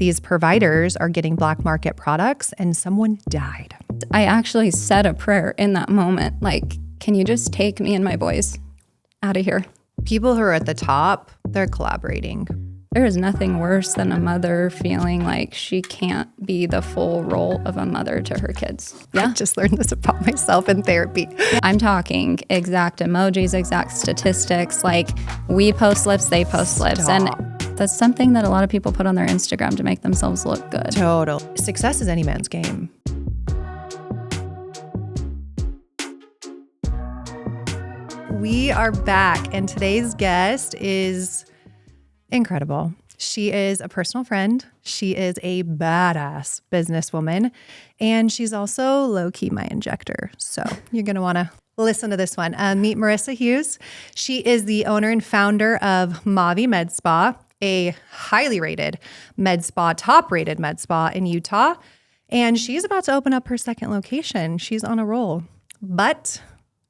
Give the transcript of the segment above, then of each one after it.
these providers are getting black market products and someone died. I actually said a prayer in that moment. Like, can you just take me and my boys out of here? People who are at the top, they're collaborating. There is nothing worse than a mother feeling like she can't be the full role of a mother to her kids. Yeah. I just learned this about myself in therapy. I'm talking exact emojis, exact statistics. Like, we post lips, they post lips. And that's something that a lot of people put on their Instagram to make themselves look good. Total. Success is any man's game. We are back, and today's guest is incredible. She is a personal friend. She is a badass businesswoman, and she's also low-key my injector. So you're going to want to listen to this one. Meet Marissa Hughes. She is the owner and founder of Mavie Med Spa, a highly rated med spa, top-rated med spa in Utah. And she's about to open up her second location. She's on a roll. But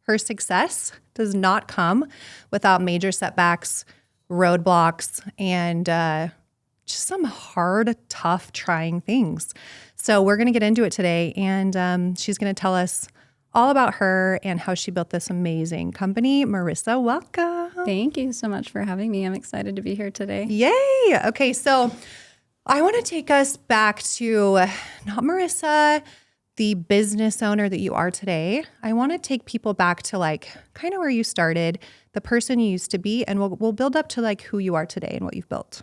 her success does not come without major setbacks, roadblocks, and just some hard, tough, trying things. So we're going to get into it today, and she's going to tell us all about her and how she built this amazing company. Marissa, welcome. Thank you so much for having me. I'm excited to be here today. Yay. Okay, so I want to take us back to not Marissa, the business owner that you are today. I want to take people back to like kind of where you started, the person you used to be, and we'll build up to like who you are today and what you've built.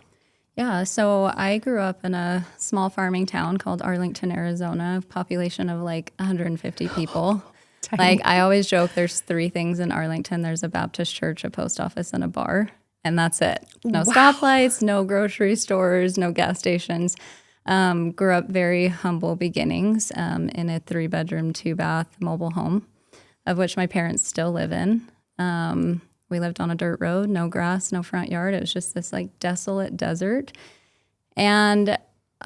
Yeah, so I grew up in a small farming town called Arlington, Arizona, population of like 150 people. Like, I always joke there's 3 things in Arlington. There's a Baptist church, a post office, and a bar, and that's it. No stoplights, no grocery stores, no gas stations. Grew up very humble beginnings in a 3-bedroom, 2-bath mobile home, of which my parents still live in. We lived on a dirt road, no grass, no front yard. It was just this like desolate desert. And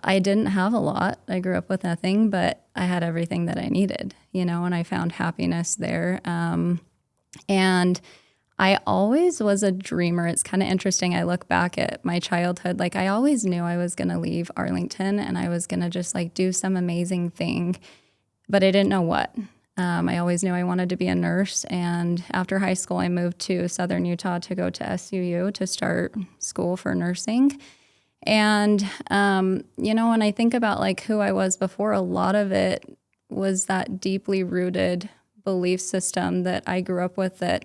I didn't have a lot. I grew up with nothing, but I had everything that I needed, you know, and I found happiness there. And I always was a dreamer. It's kind of interesting. I look back at my childhood, like I always knew I was going to leave Arlington and I was going to just like do some amazing thing, but I didn't know what. I always knew I wanted to be a nurse. And after high school, I moved to Southern Utah to go to SUU to start school for nursing. And, you know, when I think about like who I was before, a lot of it was that deeply rooted belief system that I grew up with, that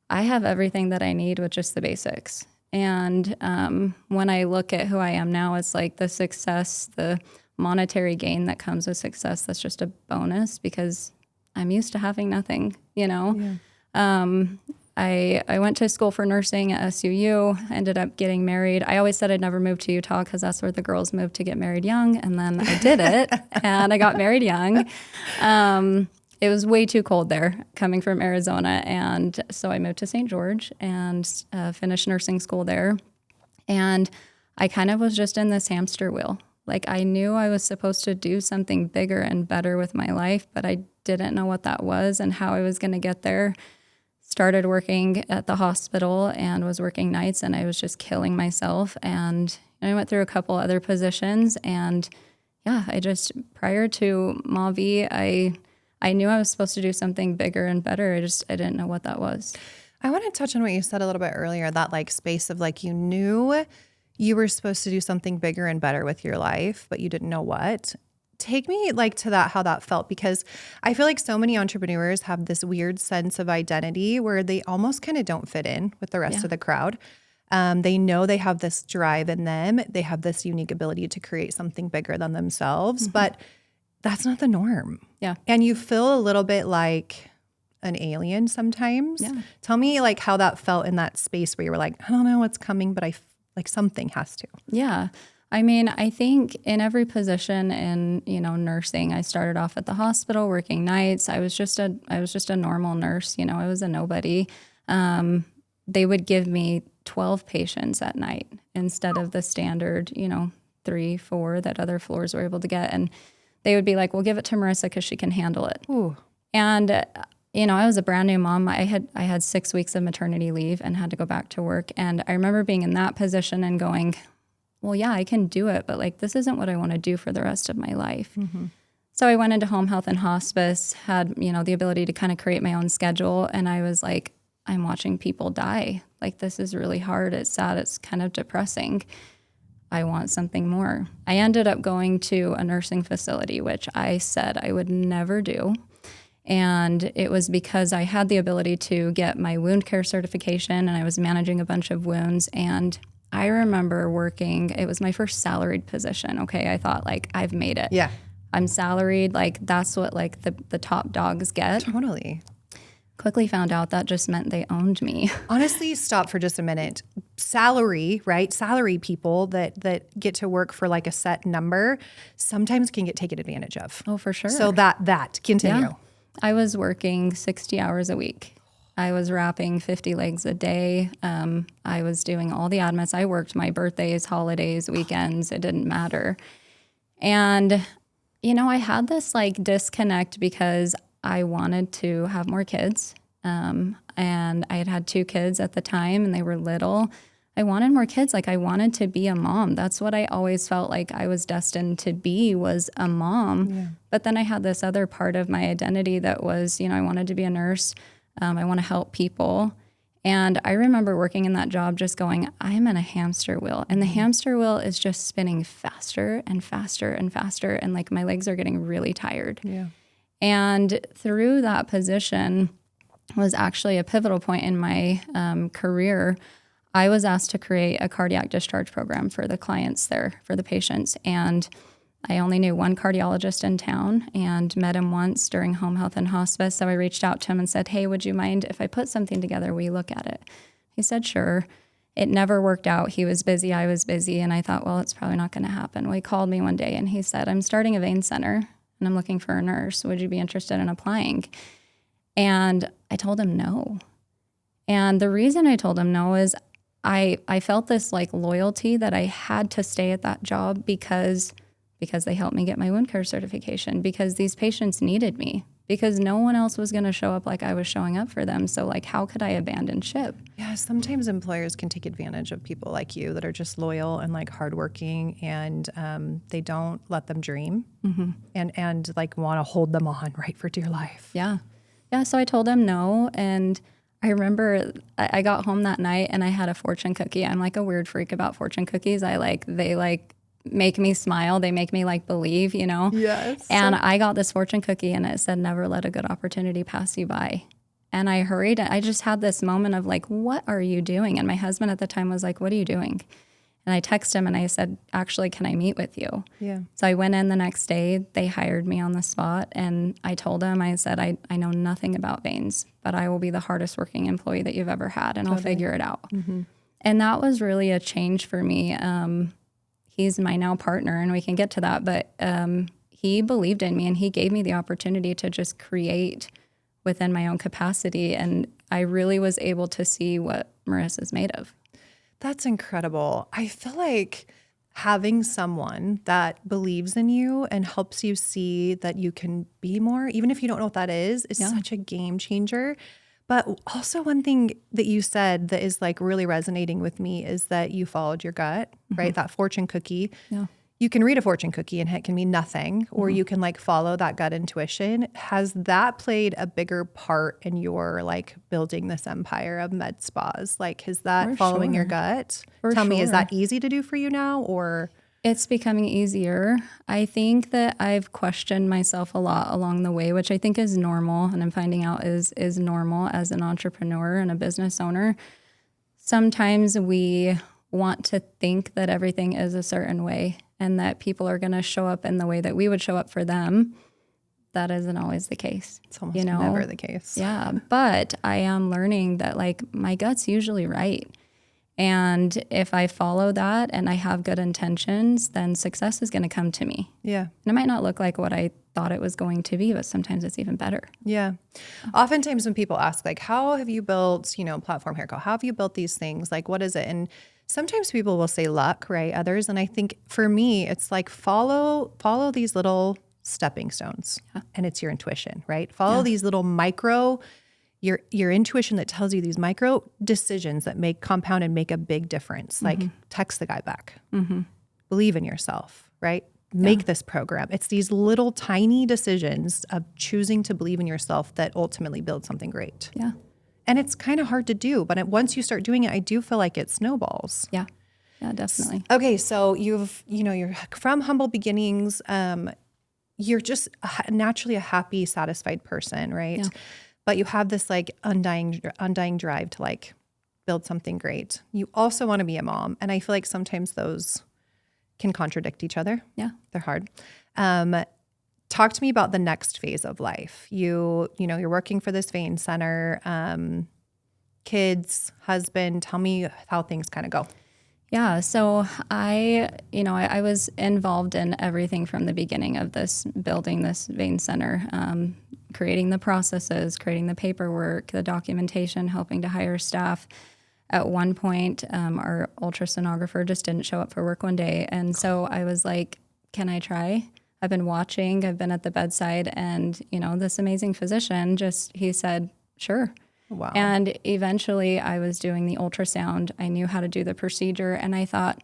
I have everything that I need with just the basics. And when I look at who I am now, it's like the success, the monetary gain that comes with success, that's just a bonus because I'm used to having nothing, you know. Yeah. I went to school for nursing at SUU, ended up getting married. I always said I'd never move to Utah because that's where the girls move to get married young. And then I did it and I got married young. It was way too cold there coming from Arizona. And so I moved to St. George and finished nursing school there. And I kind of was just in this hamster wheel. Like I knew I was supposed to do something bigger and better with my life, but I didn't know what that was and how I was going to get there. Started working at the hospital and was working nights, and I was just killing myself. And I went through a couple other positions, and yeah, I just, prior to Mavie, I knew I was supposed to do something bigger and better. I didn't know what that was. I want to touch on what you said a little bit earlier, that like space of like you knew you were supposed to do something bigger and better with your life, but you didn't know what. Take me like to that, how that felt, because I feel like so many entrepreneurs have this weird sense of identity where they almost kind of don't fit in with the rest of the crowd. They know they have this drive in them. They have this unique ability to create something bigger than themselves, but that's not the norm. Yeah. And you feel a little bit like an alien sometimes. Yeah. Tell me like how that felt in that space where you were like, I don't know what's coming, but like something has to. Yeah. I mean, I think in every position in, you know, nursing, I started off at the hospital working nights. I was just a normal nurse. You know, I was a nobody. They would give me 12 patients at night instead of the standard, you know, 3, 4 that other floors were able to get. And they would be like, well, give it to Marissa because she can handle it. Ooh. And, you know, I was a brand new mom. I had 6 weeks of maternity leave and had to go back to work. And I remember being in that position and going, well, yeah, I can do it, but like, this isn't what I want to do for the rest of my life. So I went into home health and hospice, had, the ability to kind of create my own schedule. And I was like, I'm watching people die. Like, this is really hard. It's sad. It's kind of depressing. I want something more. I ended up going to a nursing facility, which I said I would never do. And it was because I had the ability to get my wound care certification and I was managing a bunch of wounds. And I remember working, it was my first salaried position. Okay. I thought like, I've made it. Yeah. I'm salaried. Like, that's what like the top dogs get. Totally. Quickly found out that just meant they owned me. Honestly, stop for just a minute. Salary, right? Salary people that get to work for like a set number sometimes can get taken advantage of. Oh, for sure. So that continue. Yeah. I was working 60 hours a week. I was wrapping 50 legs a day. I was doing all the admits. I worked my birthdays, holidays, weekends. It didn't matter. And, I had this like disconnect because I wanted to have more kids. And I had 2 kids at the time and they were little. I wanted more kids. Like, I wanted to be a mom. That's what I always felt like I was destined to be, was a mom. Yeah. But then I had this other part of my identity that was, I wanted to be a nurse. I want to help people. And I remember working in that job just going, I'm in a hamster wheel. And the hamster wheel is just spinning faster and faster and faster. And like, my legs are getting really tired. Yeah. And through that position was actually a pivotal point in my career. I was asked to create a cardiac discharge program for the clients there, for the patients. And I only knew one cardiologist in town and met him once during home health and hospice. So I reached out to him and said, hey, would you mind if I put something together? Will you look at it? He said, sure. It never worked out. He was busy. I was busy. And I thought, well, it's probably not going to happen. Well, he called me one day and he said, I'm starting a vein center and I'm looking for a nurse. Would you be interested in applying? And I told him no. And the reason I told him no is I felt this like loyalty that I had to stay at that job because they helped me get my wound care certification, because these patients needed me, because no one else was going to show up like I was showing up for them. So like, how could I abandon ship? Yeah, sometimes employers can take advantage of people like you that are just loyal and like hardworking, and they don't let them dream and like want to hold them on right for dear life. Yeah. Yeah. So I told him no. And I remember I got home that night and I had a fortune cookie. I'm like a weird freak about fortune cookies. They make me smile. They make me like believe, Yes. And I got this fortune cookie and it said, never let a good opportunity pass you by. And I hurried. I just had this moment of like, what are you doing? And my husband at the time was like, what are you doing? And I texted him and I said, actually, can I meet with you? Yeah. So I went in the next day. They hired me on the spot. And I told him, I said, I know nothing about veins, but I will be the hardest working employee that you've ever had. And I'll figure it out. Mm-hmm. And that was really a change for me. He's my now partner and we can get to that. But he believed in me and he gave me the opportunity to just create within my own capacity. And I really was able to see what Marissa's made of. That's incredible. I feel like having someone that believes in you and helps you see that you can be more, even if you don't know what that is such a game changer. But also one thing that you said that is like really resonating with me is that you followed your gut, right? That fortune cookie. Yeah. You can read a fortune cookie and it can mean nothing, or you can like follow that gut intuition. Has that played a bigger part in your like building this empire of med spas? Like, is that following your gut? Tell me, is that easy to do for you now, or? It's becoming easier. I think that I've questioned myself a lot along the way, which I think is normal. And I'm finding out is normal as an entrepreneur and a business owner. Sometimes we want to think that everything is a certain way and that people are going to show up in the way that we would show up for them. That isn't always the case. It's almost never the case. Yeah. But I am learning that like my gut's usually right. And if I follow that and I have good intentions, then success is going to come to me. Yeah. And it might not look like what I thought it was going to be, but sometimes it's even better. Yeah. Oftentimes when people ask like, how have you built, Platform Hair Co? How have you built these things? Like, what is it? And sometimes people will say luck, right? Others. And I think for me, it's like follow these little stepping stones and it's your intuition, right? Follow these little micro your intuition that tells you these micro decisions that make compound and make a big difference. Like text the guy back, believe in yourself, right? Make this program. It's these little tiny decisions of choosing to believe in yourself that ultimately build something great. Yeah. And it's kind of hard to do, but once you start doing it, I do feel like it snowballs. Yeah. Yeah, definitely. Okay. So you're from humble beginnings. You're just naturally a happy, satisfied person, right? Yeah. But you have this like undying drive to like build something great. You also want to be a mom. And I feel like sometimes those can contradict each other. Yeah. They're hard. Talk to me about the next phase of life. You're working for this vein center, kids, husband. Tell me how things kind of go. Yeah. So I was involved in everything from the beginning of building this vein center, creating the processes, creating the paperwork, the documentation, helping to hire staff. At one point, our ultrasonographer just didn't show up for work one day. And so I was like, can I try? I've been watching, I've been at the bedside, and, this amazing physician he said, sure. Wow. And eventually I was doing the ultrasound. I knew how to do the procedure, and I thought,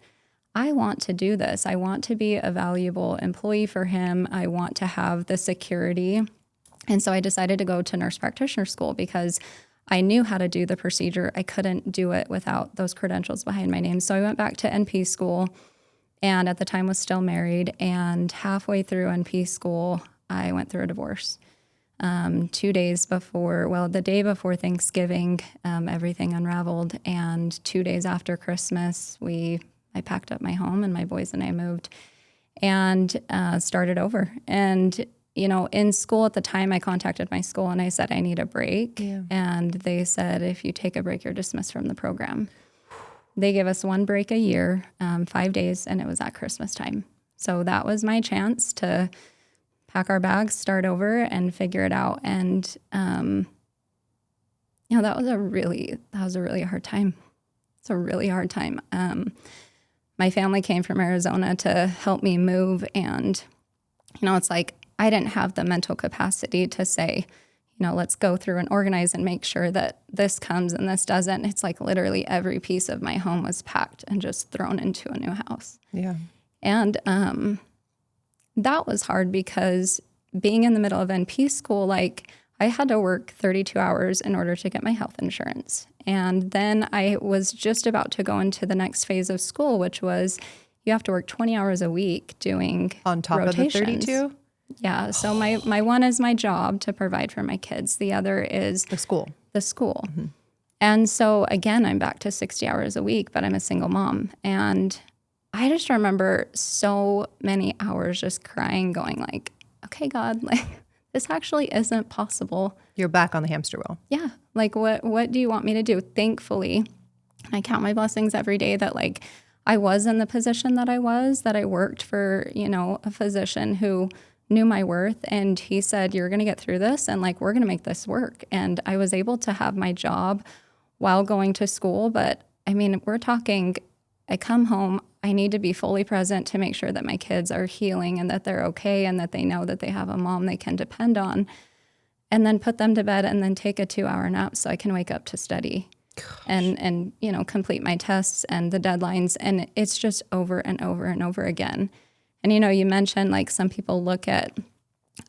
I want to do this. I want to be a valuable employee for him. I want to have the security. And so I decided to go to nurse practitioner school because I knew how to do the procedure. I couldn't do it without those credentials behind my name. So I went back to NP school, and at the time was still married. And halfway through NP school, I went through a divorce. 2 days before, the day before Thanksgiving, everything unraveled. And 2 days after Christmas, I packed up my home, and my boys and I moved and started over. And in school at the time, I contacted my school and I said, I need a break. Yeah. And they said, if you take a break, you're dismissed from the program. They gave us one break a year, 5 days, and it was at Christmas time. So that was my chance to pack our bags, start over, and figure it out. And, that was a really hard time. It's a really hard time. My family came from Arizona to help me move. And, it's like, I didn't have the mental capacity to say, let's go through and organize and make sure that this comes and this doesn't. It's like literally every piece of my home was packed and just thrown into a new house. Yeah. And that was hard because being in the middle of NP school, I had to work 32 hours in order to get my health insurance. And then I was just about to go into the next phase of school, which was you have to work 20 hours a week doing on top rotations. Of the 32? Yeah. So my one is my job to provide for my kids. The other is the school. Mm-hmm. And so again, I'm back to 60 hours a week, but I'm a single mom. And I just remember so many hours just crying, going like, okay, God, this actually isn't possible. You're back on the hamster wheel. Yeah. What do you want me to do? Thankfully, I count my blessings every day that I was in the position that I worked for, a physician who knew my worth, and he said, you're going to get through this, and we're going to make this work. And I was able to have my job while going to school. But I mean, we're talking, I come home, I need to be fully present to make sure that my kids are healing and that they're okay and that they know that they have a mom they can depend on, and then put them to bed and then take a 2-hour nap so I can wake up to study. Gosh. and complete my tests and the deadlines. And it's just over and over and over again. And, you mentioned some people look at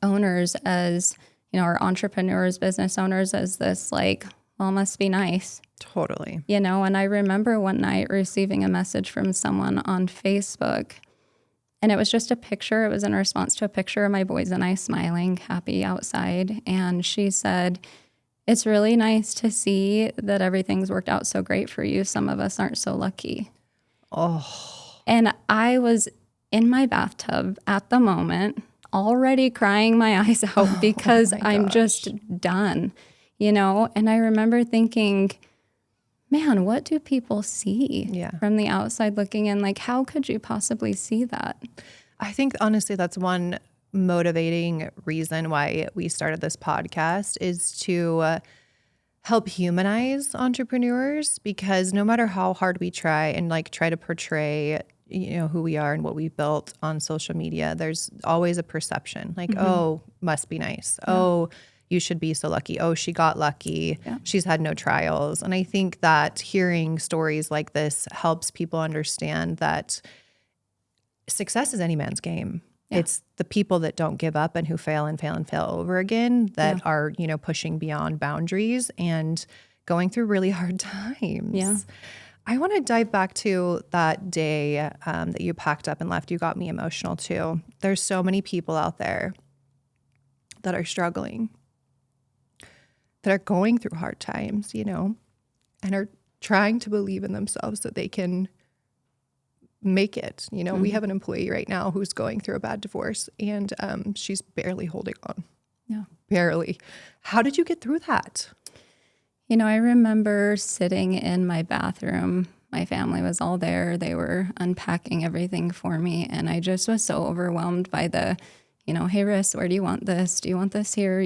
owners as, or entrepreneurs, business owners as this it must be nice. Totally. And I remember one night receiving a message from someone on Facebook, and it was just a picture. It was in response to a picture of my boys and I smiling, happy outside. And she said, it's really nice to see that everything's worked out so great for you. Some of us aren't so lucky. Oh. And I was in my bathtub at the moment, already crying my eyes out because I'm just done, And I remember thinking, man, what do people see from the outside looking in? How could you possibly see that? I think, honestly, that's one motivating reason why we started this podcast, is to help humanize entrepreneurs, because no matter how hard we try and try to portray who we are and what we built on social media, there's always a perception oh, must be nice. Yeah. Oh, you should be so lucky. Oh, she got lucky. Yeah. She's had no trials. And I think that hearing stories like this helps people understand that success is any man's game. Yeah. It's the people that don't give up and who fail and fail and fail over again that are, pushing beyond boundaries and going through really hard times. Yeah. I want to dive back to that day that you packed up and left. You got me emotional too. There's so many people out there that are struggling, that are going through hard times, and are trying to believe in themselves that they can make it. We have an employee right now who's going through a bad divorce, and she's barely holding on. Yeah. Barely. How did you get through that? I remember sitting in my bathroom. My family was all there. They were unpacking everything for me. And I just was so overwhelmed by the, hey, Riss, where do you want this? Do you want this here?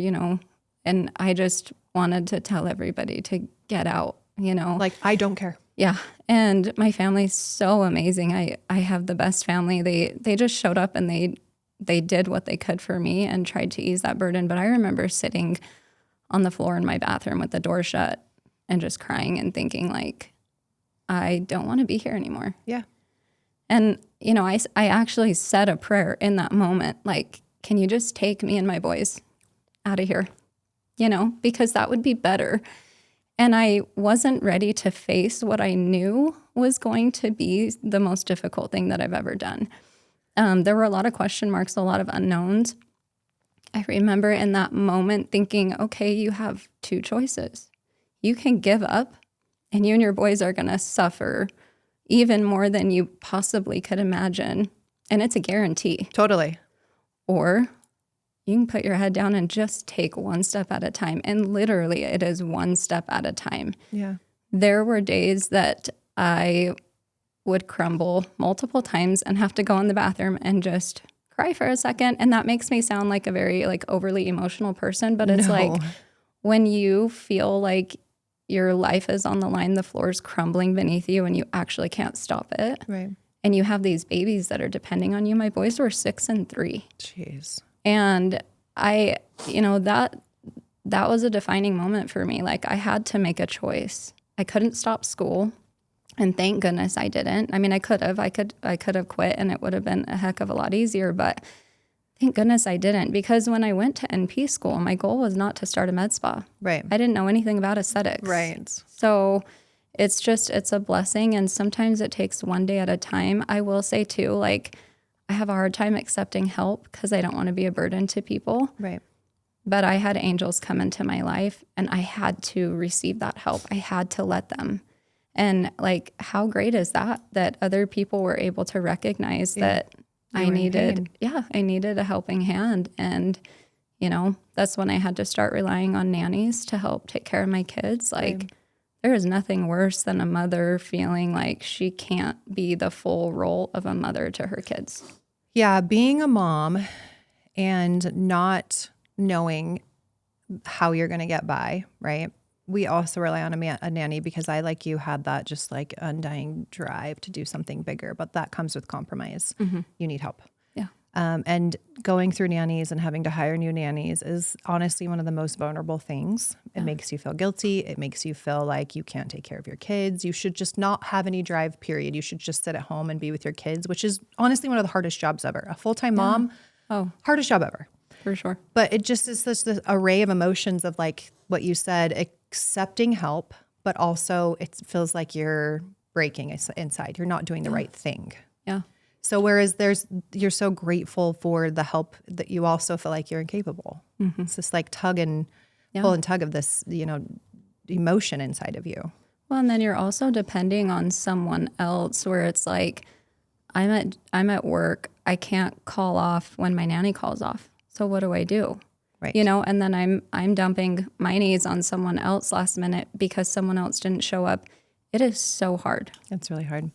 And I just wanted to tell everybody to get out, Like, I don't care. Yeah. And my family's so amazing. I have the best family. They just showed up and they did what they could for me and tried to ease that burden. But I remember sitting on the floor in my bathroom with the door shut and just crying and thinking like, I don't want to be here anymore. Yeah. And, I actually said a prayer in that moment, like, can you just take me and my boys out of here? Because that would be better. And I wasn't ready to face what I knew was going to be the most difficult thing that I've ever done. There were a lot of question marks, a lot of unknowns. I remember in that moment thinking, okay, you have two choices. You can give up and you and your boys are going to suffer even more than you possibly could imagine. And it's a guarantee. Totally. Or you can put your head down and just take one step at a time. And literally it is one step at a time. Yeah. There were days that I would crumble multiple times and have to go in the bathroom and just cry for a second. And that makes me sound like a very overly emotional person, but it's like when you feel like your life is on the line, the floor is crumbling beneath you and you actually can't stop it. Right. And you have these babies that are depending on you. My boys were 6 and 3. Jeez. And I, that was a defining moment for me. Like I had to make a choice. I couldn't stop school. And thank goodness I didn't. I mean, I could have quit and it would have been a heck of a lot easier, but thank goodness I didn't, because when I went to NP school, my goal was not to start a med spa. Right. I didn't know anything about aesthetics. Right. So it's a blessing. And sometimes it takes one day at a time. I will say too, I have a hard time accepting help because I don't want to be a burden to people. Right. But I had angels come into my life and I had to receive that help. I had to let them. And how great is that other people were able to recognize that I needed a helping hand. And, that's when I had to start relying on nannies to help take care of my kids. There is nothing worse than a mother feeling like she can't be the full role of a mother to her kids. Yeah. Being a mom and not knowing how you're going to get by, right? We also rely on a nanny because I, like you, had that just undying drive to do something bigger, but that comes with compromise. Mm-hmm. You need help. Yeah. And going through nannies and having to hire new nannies is honestly one of the most vulnerable things. It makes you feel guilty. It makes you feel like you can't take care of your kids. You should just not have any drive, period. You should just sit at home and be with your kids, which is honestly one of the hardest jobs ever. A full-time mom, hardest job ever. For sure. But it just is this array of emotions of what you said, accepting help, but also it feels like you're breaking inside. You're not doing the right thing. Yeah. So whereas you're so grateful for the help that you also feel like you're incapable. Mm-hmm. It's this pull and tug of this, emotion inside of you. Well, and then you're also depending on someone else where it's I'm at work. I can't call off when my nanny calls off. So what do I do? Right. And then I'm dumping my needs on someone else last minute because someone else didn't show up. It is so hard. It's really hard.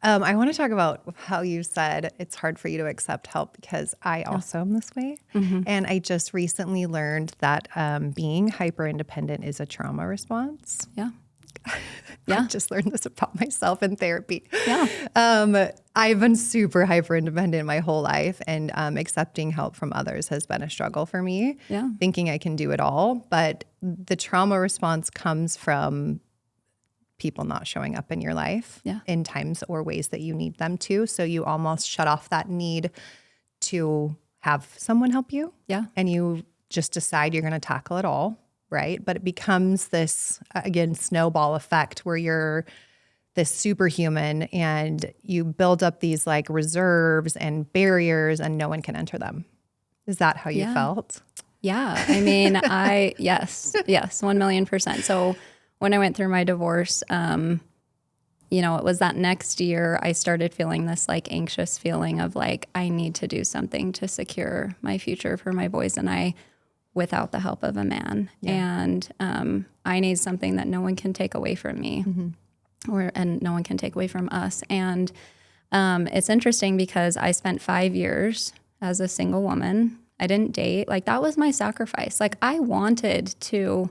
I want to talk about how you said it's hard for you to accept help because I also am this way. Mm-hmm. And I just recently learned that being hyper independent is a trauma response. Yeah. Yeah. I just learned this about myself in therapy. Yeah. I've been super hyper independent my whole life, and accepting help from others has been a struggle for me. Yeah. Thinking I can do it all, but the trauma response comes from people not showing up in your life in times or ways that you need them to. So you almost shut off that need to have someone help you. Yeah. And you just decide you're going to tackle it all, right? But it becomes this, again, snowball effect where you're this superhuman and you build up these like reserves and barriers and no one can enter them. Is that how you felt? Yeah. I mean, yes, 1,000,000%. So when I went through my divorce, it was that next year I started feeling this like anxious feeling of like, I need to do something to secure my future for my boys and I without the help of a man. Yeah. And I need something that no one can take away from me and no one can take away from us. And it's interesting because I spent 5 years as a single woman. I didn't date. Like that was my sacrifice. Like I wanted to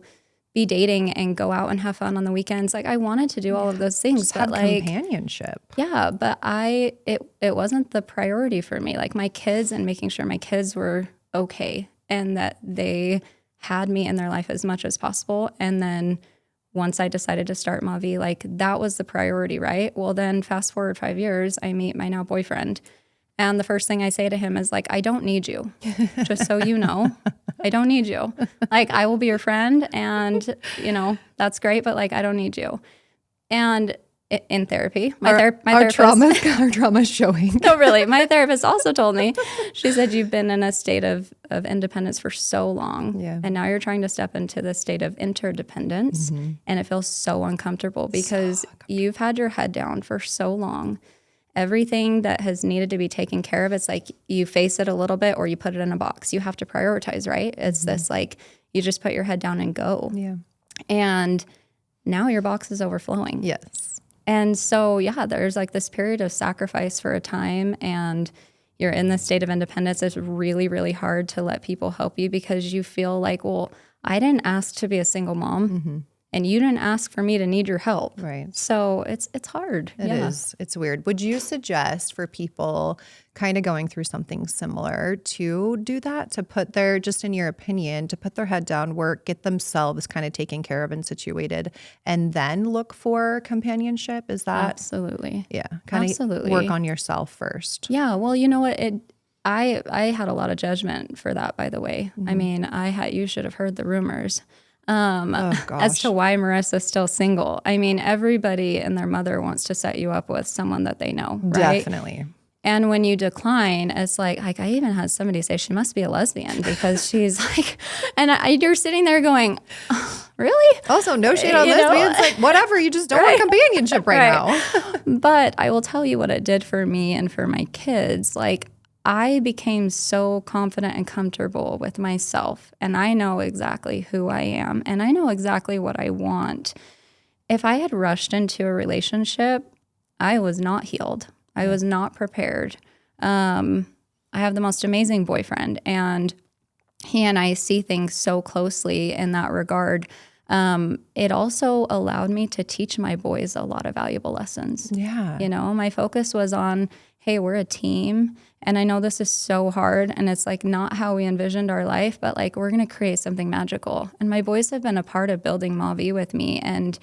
be dating and go out and have fun on the weekends. Like I wanted to do all of those things, just but have like companionship. Yeah, but it wasn't the priority for me. Like my kids and making sure my kids were okay and that they had me in their life as much as possible. And then once I decided to start Mavie, like that was the priority, right? Well, then fast forward 5 years, I meet my now boyfriend. And the first thing I say to him is like, I don't need you, just so you know. I don't need you. Like, I will be your friend and, that's great, but like, I don't need you. And in therapy, my therapist... Our trauma's showing. No, really. My therapist also told me, she said, you've been in a state of independence for so long. Yeah. And now you're trying to step into the state of interdependence. And it feels so uncomfortable because you've had your head down for so long. Everything that has needed to be taken care of, it's like you face it a little bit or you put it in a box. You have to prioritize, right? It's this like, you just put your head down and go. Yeah. And now your box is overflowing. Yes. And so, there's like this period of sacrifice for a time and you're in this state of independence. It's really, really hard to let people help you because you feel like, well, I didn't ask to be a single mom. And you didn't ask for me to need your help. Right. So it's hard. It is. It's weird. Would you suggest for people kind of going through something similar to do that, to put their, just in your opinion, to put their head down, work, get themselves kind of taken care of and situated, and then look for companionship? Is that? Absolutely. Yeah. Kind of work on yourself first. Yeah. Well, you know what? I had a lot of judgment for that, by the way. I mean, you should have heard the rumors. As to why Marissa's still single. I mean, everybody and their mother wants to set you up with someone that they know, right? Definitely. And when you decline, it's like I even had somebody say she must be a lesbian because she's like, and you're sitting there going, oh, really? Also, no shade on lesbians. Like, whatever, you just don't want companionship right now. But I will tell you what it did for me and for my kids. Like, I became so confident and comfortable with myself, and I know exactly who I am, and I know exactly what I want. If I had rushed into a relationship, I was not healed. I was not prepared. I have the most amazing boyfriend, and he and I see things so closely in that regard. It also allowed me to teach my boys a lot of valuable lessons. Yeah. My focus was on, hey, we're a team. And I know this is so hard and it's like not how we envisioned our life, but like we're going to create something magical. And my boys have been a part of building Mavie with me. And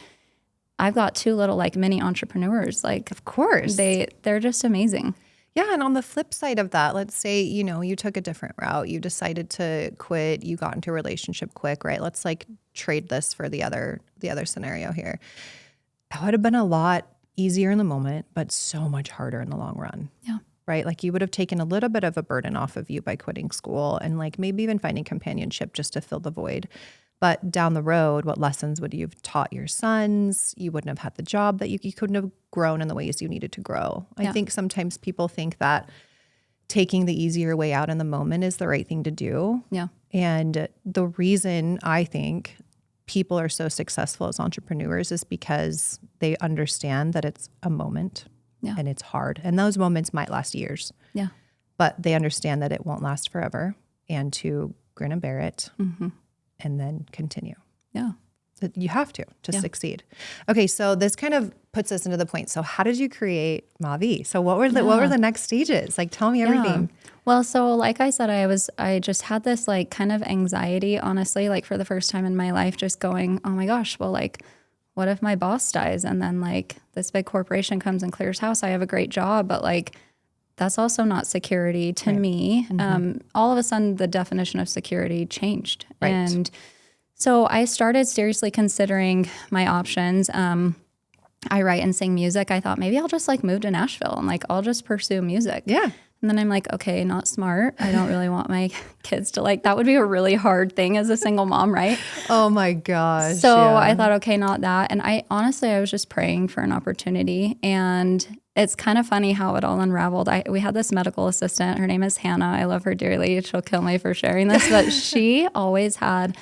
I've got 2 little like mini entrepreneurs. Like, of course, they're just amazing. Yeah. And on the flip side of that, let's say, you took a different route. You decided to quit. You got into a relationship quick, right? Let's like trade this for the other scenario here. That would have been a lot easier in the moment, but so much harder in the long run. Yeah. Right? Like you would have taken a little bit of a burden off of you by quitting school and like maybe even finding companionship just to fill the void. But down the road, what lessons would you have taught your sons? You wouldn't have had the job that you couldn't have grown in the ways you needed to grow. I think sometimes people think that taking the easier way out in the moment is the right thing to do. Yeah. And the reason I think people are so successful as entrepreneurs is because they understand that it's a moment. Yeah. And it's hard. And those moments might last years. Yeah. But they understand that it won't last forever and to grin and bear it and then continue. Yeah. You have to succeed. Okay, so this kind of puts us into the point. So how did you create Mavie? So what were the next stages? Like, tell me everything. Well, so like I said, I just had this like kind of anxiety, honestly, like for the first time in my life, just going, oh my gosh, well, like, what if my boss dies and then like this big corporation comes and clears house? I have a great job, but like, that's also not security to me. All of a sudden, the definition of security changed. Right. And so I started seriously considering my options. I write and sing music. I thought maybe I'll just like move to Nashville and like I'll just pursue music. Yeah. And then I'm like, okay, not smart. I don't really want my kids to like, that would be a really hard thing as a single mom, right? Oh my gosh. So I thought, okay, not that. And I was just praying for an opportunity. And it's kind of funny how it all unraveled. We had this medical assistant. Her name is Hannah. I love her dearly. She'll kill me for sharing this, but she always had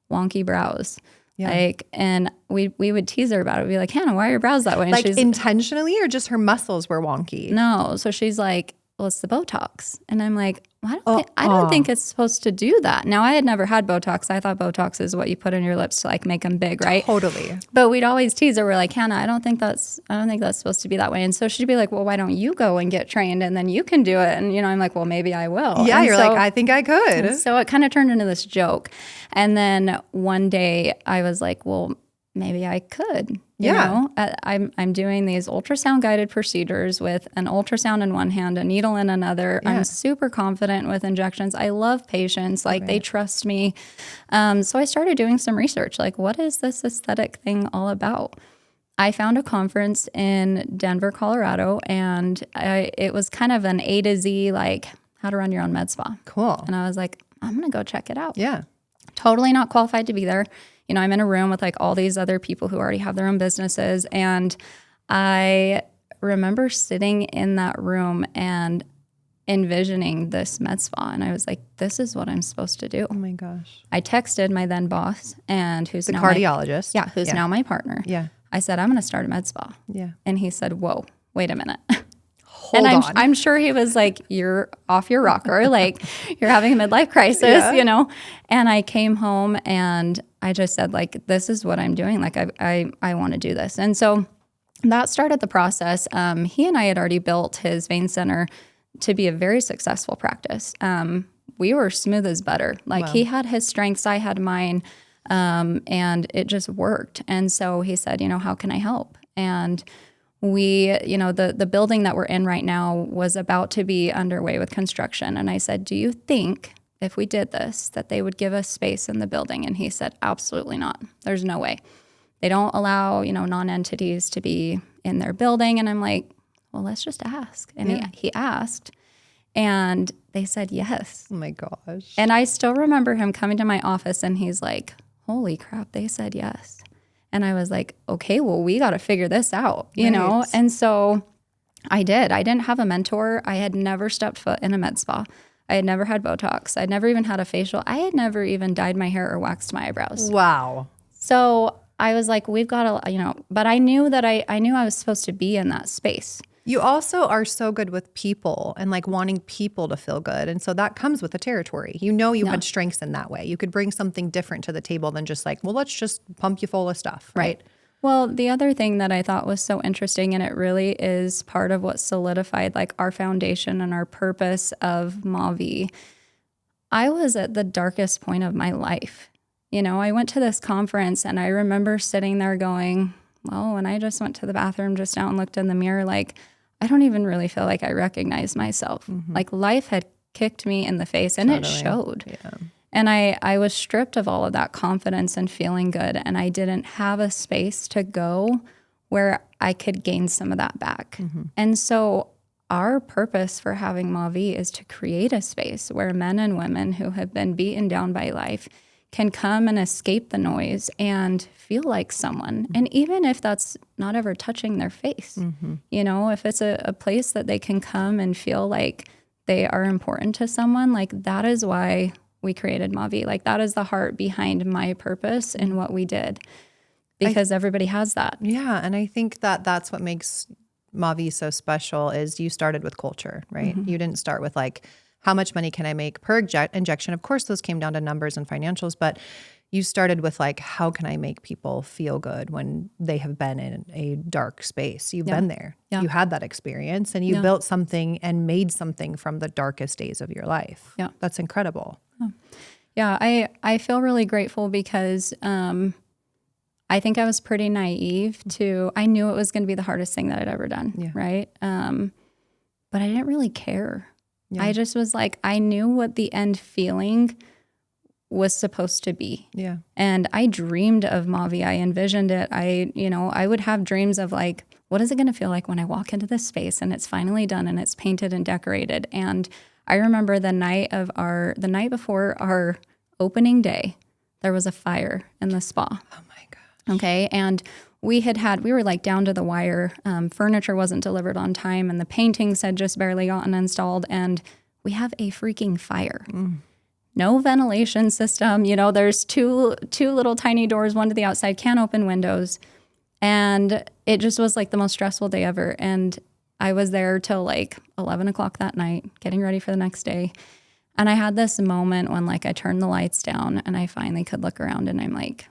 wonky brows. Yeah. Like, and we would tease her about it. We'd be like, Hannah, why are your brows that way? And like she's intentionally, or just her muscles were wonky? no. So she's like, well, it's the Botox. And I'm like, well, I don't think it's supposed to do that. Now, I had never had Botox. I thought Botox is what you put in your lips to like make them big, right? Totally. But we'd always tease her. We're like, Hannah, I don't think that's supposed to be that way. And so she'd be like, well, why don't you go and get trained and then you can do it? And, I'm like, well, maybe I will. Yeah, and you're like, I think I could. So it kind of turned into this joke. And then one day I was like, well, maybe I could. You know, I'm doing these ultrasound guided procedures with an ultrasound in one hand, a needle in another. Yeah. I'm super confident with injections. I love patients. Like they trust me. So I started doing some research. Like, what is this aesthetic thing all about? I found a conference in Denver, Colorado, and it was kind of an A to Z, like how to run your own med spa. Cool. And I was like, I'm going to go check it out. Yeah. Totally not qualified to be there. I'm in a room with like all these other people who already have their own businesses. And I remember sitting in that room and envisioning this med spa. And I was like, this is what I'm supposed to do. Oh my gosh. I texted my then boss and who's the now cardiologist. who's now my partner. Yeah. I said, I'm going to start a med spa. Yeah. And he said, whoa, wait a minute. Hold on. I'm sure he was like, you're off your rocker. Like you're having a midlife crisis, And I came home and I just said like, this is what I'm doing. Like I want to do this. And so that started the process. He and I had already built his vein center to be a very successful practice. We were smooth as butter. Like he had his strengths, I had mine. And it just worked. And so he said, how can I help? And we, the building that we're in right now was about to be underway with construction. And I said, do you think if we did this, that they would give us space in the building? And he said, absolutely not. There's no way. They don't allow, non-entities to be in their building. And I'm like, well, let's just ask. And he asked, and they said yes. Oh my gosh. And I still remember him coming to my office and he's like, holy crap, they said yes. And I was like, okay, well, we got to figure this out, you know? And so I did. I didn't have a mentor. I had never stepped foot in a med spa. I had never had Botox. I'd never even had a facial. I had never even dyed my hair or waxed my eyebrows. Wow. So I was like, we've got to, but I knew that I knew I was supposed to be in that space. You also are so good with people and like wanting people to feel good. And so that comes with the territory. You had strengths in that way. You could bring something different to the table than just like, well, let's just pump you full of stuff, right? Well, the other thing that I thought was so interesting, and it really is part of what solidified like our foundation and our purpose of Mavie. I was at the darkest point of my life. I went to this conference and I remember sitting there going, well, when I just went to the bathroom just now and looked in the mirror, like, I don't even really feel like I recognize myself. Mm-hmm. Like life had kicked me in the face and it showed. Yeah. And I was stripped of all of that confidence and feeling good. And I didn't have a space to go where I could gain some of that back. Mm-hmm. And so our purpose for having Mavie is to create a space where men and women who have been beaten down by life can come and escape the noise and feel like someone. Mm-hmm. And even if that's not ever touching their face, mm-hmm. If it's a place that they can come and feel like they are important to someone, like that is why we created Mavie. Like that is the heart behind my purpose and what we did, because everybody has that. Yeah. And I think that that's what makes Mavie so special is you started with culture, right? Mm-hmm. You didn't start with like, how much money can I make per injection? Of course, those came down to numbers and financials, but you started with like, how can I make people feel good when they have been in a dark space? You've been there. Yeah. You had that experience and you built something and made something from the darkest days of your life. Yeah. That's incredible. Yeah. I feel really grateful because I think I was pretty naive I knew it was going to be the hardest thing that I'd ever done. Yeah. Right. But I didn't really care. Yeah. I just was like, I knew what the end feeling was supposed to be. Yeah. And I dreamed of Mavie. I envisioned it. I would have dreams of like, what is it going to feel like when I walk into this space and it's finally done and it's painted and decorated? And I remember the night before our opening day, there was a fire in the spa. Oh my gosh. Okay. And we were like down to the wire. Furniture wasn't delivered on time and the paintings had just barely gotten installed. And we have a freaking fire. No ventilation system. There's two little tiny doors, one to the outside, can't open windows. And it just was like the most stressful day ever. And I was there till like 11 o'clock that night, getting ready for the next day. And I had this moment when like I turned the lights down and I finally could look around and I'm like,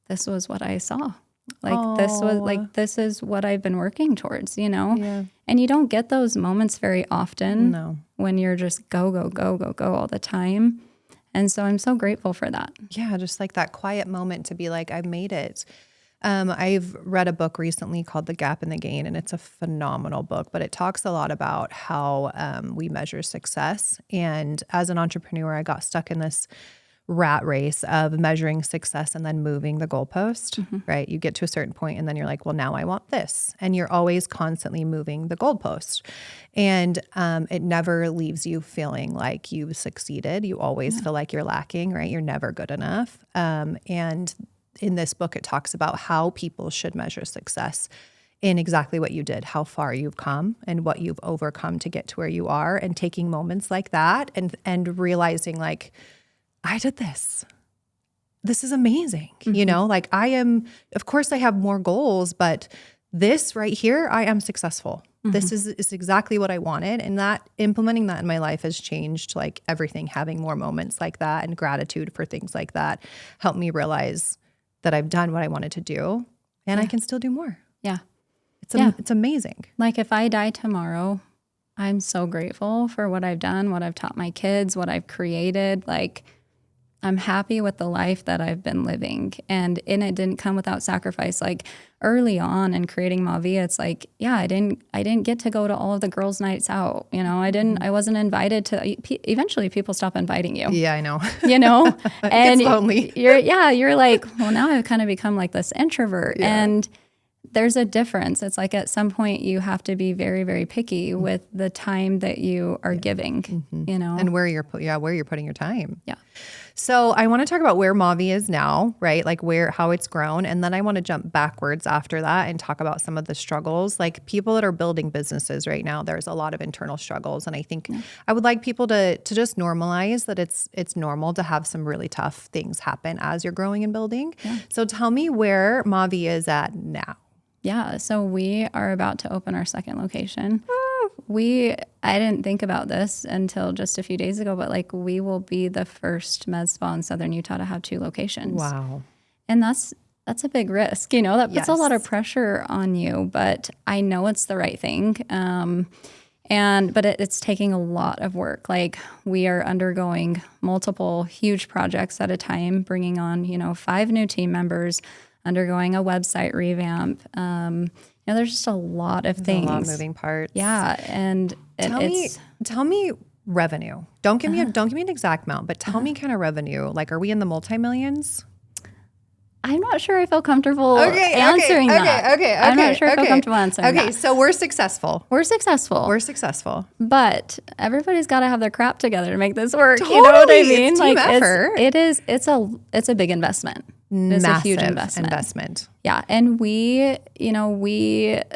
this was what I saw. Like this is what I've been working towards, Yeah. And you don't get those moments very often. No. When you're just go all the time. And so I'm so grateful for that. Yeah, just like that quiet moment to be like, I've made it. I've read a book recently called The Gap and the Gain, and it's a phenomenal book, but it talks a lot about how we measure success. And as an entrepreneur, I got stuck in this rat race of measuring success and then moving the goalpost, right? You get to a certain point and then you're like, well, now I want this. And you're always constantly moving the goalpost. And it never leaves you feeling like you've succeeded. You always feel like you're lacking, right? You're never good enough. And in this book, it talks about how people should measure success in exactly what you did, how far you've come and what you've overcome to get to where you are, and taking moments like that and realizing like, I did this. This is amazing. Like of course I have more goals, but this right here, I am successful. This is exactly what I wanted. And that implementing that in my life has changed like everything. Having more moments like that and gratitude for things like that helped me realize that I've done what I wanted to do and I can still do more. Yeah. It's amazing. Like if I die tomorrow, I'm so grateful for what I've done, what I've taught my kids, what I've created. Like I'm happy with the life that I've been living. And it didn't come without sacrifice. Like early on in creating Mavie, it's like, I didn't get to go to all of the girls' nights out. I wasn't invited to, eventually people stop inviting you. Yeah, I know. And it's lonely. You're like, well, now I've kind of become like this introvert. And there's a difference. It's like at some point you have to be very, very picky with the time that you are giving, And where you're putting your time. Yeah. So I want to talk about where Mavie is now, right? Like how it's grown. And then I want to jump backwards after that and talk about some of the struggles. Like people that are building businesses right now, there's a lot of internal struggles. And I think I would like people to just normalize that it's normal to have some really tough things happen as you're growing and building. Yeah. So tell me where Mavie is at now. Yeah. So we are about to open our second location. I didn't think about this until just a few days ago, but like we will be the first med spa in Southern Utah to have 2 locations. Wow. And that's a big risk, that puts a lot of pressure on you, but I know it's the right thing. But it's taking a lot of work. Like we are undergoing multiple huge projects at a time, bringing on, 5 new team members, undergoing a website revamp. There's just a lot of things. A lot of moving parts. Yeah, and tell me revenue. Don't give me an exact amount, but tell me kind of revenue. Like, are we in the multi-millions? I'm not sure I feel comfortable answering that. Okay. I'm not sure I feel comfortable answering that. Okay, so we're successful. But everybody's got to have their crap together to make this work. Totally. You know what I mean? It's team effort. It's a big investment. It's a huge investment. Yeah. And we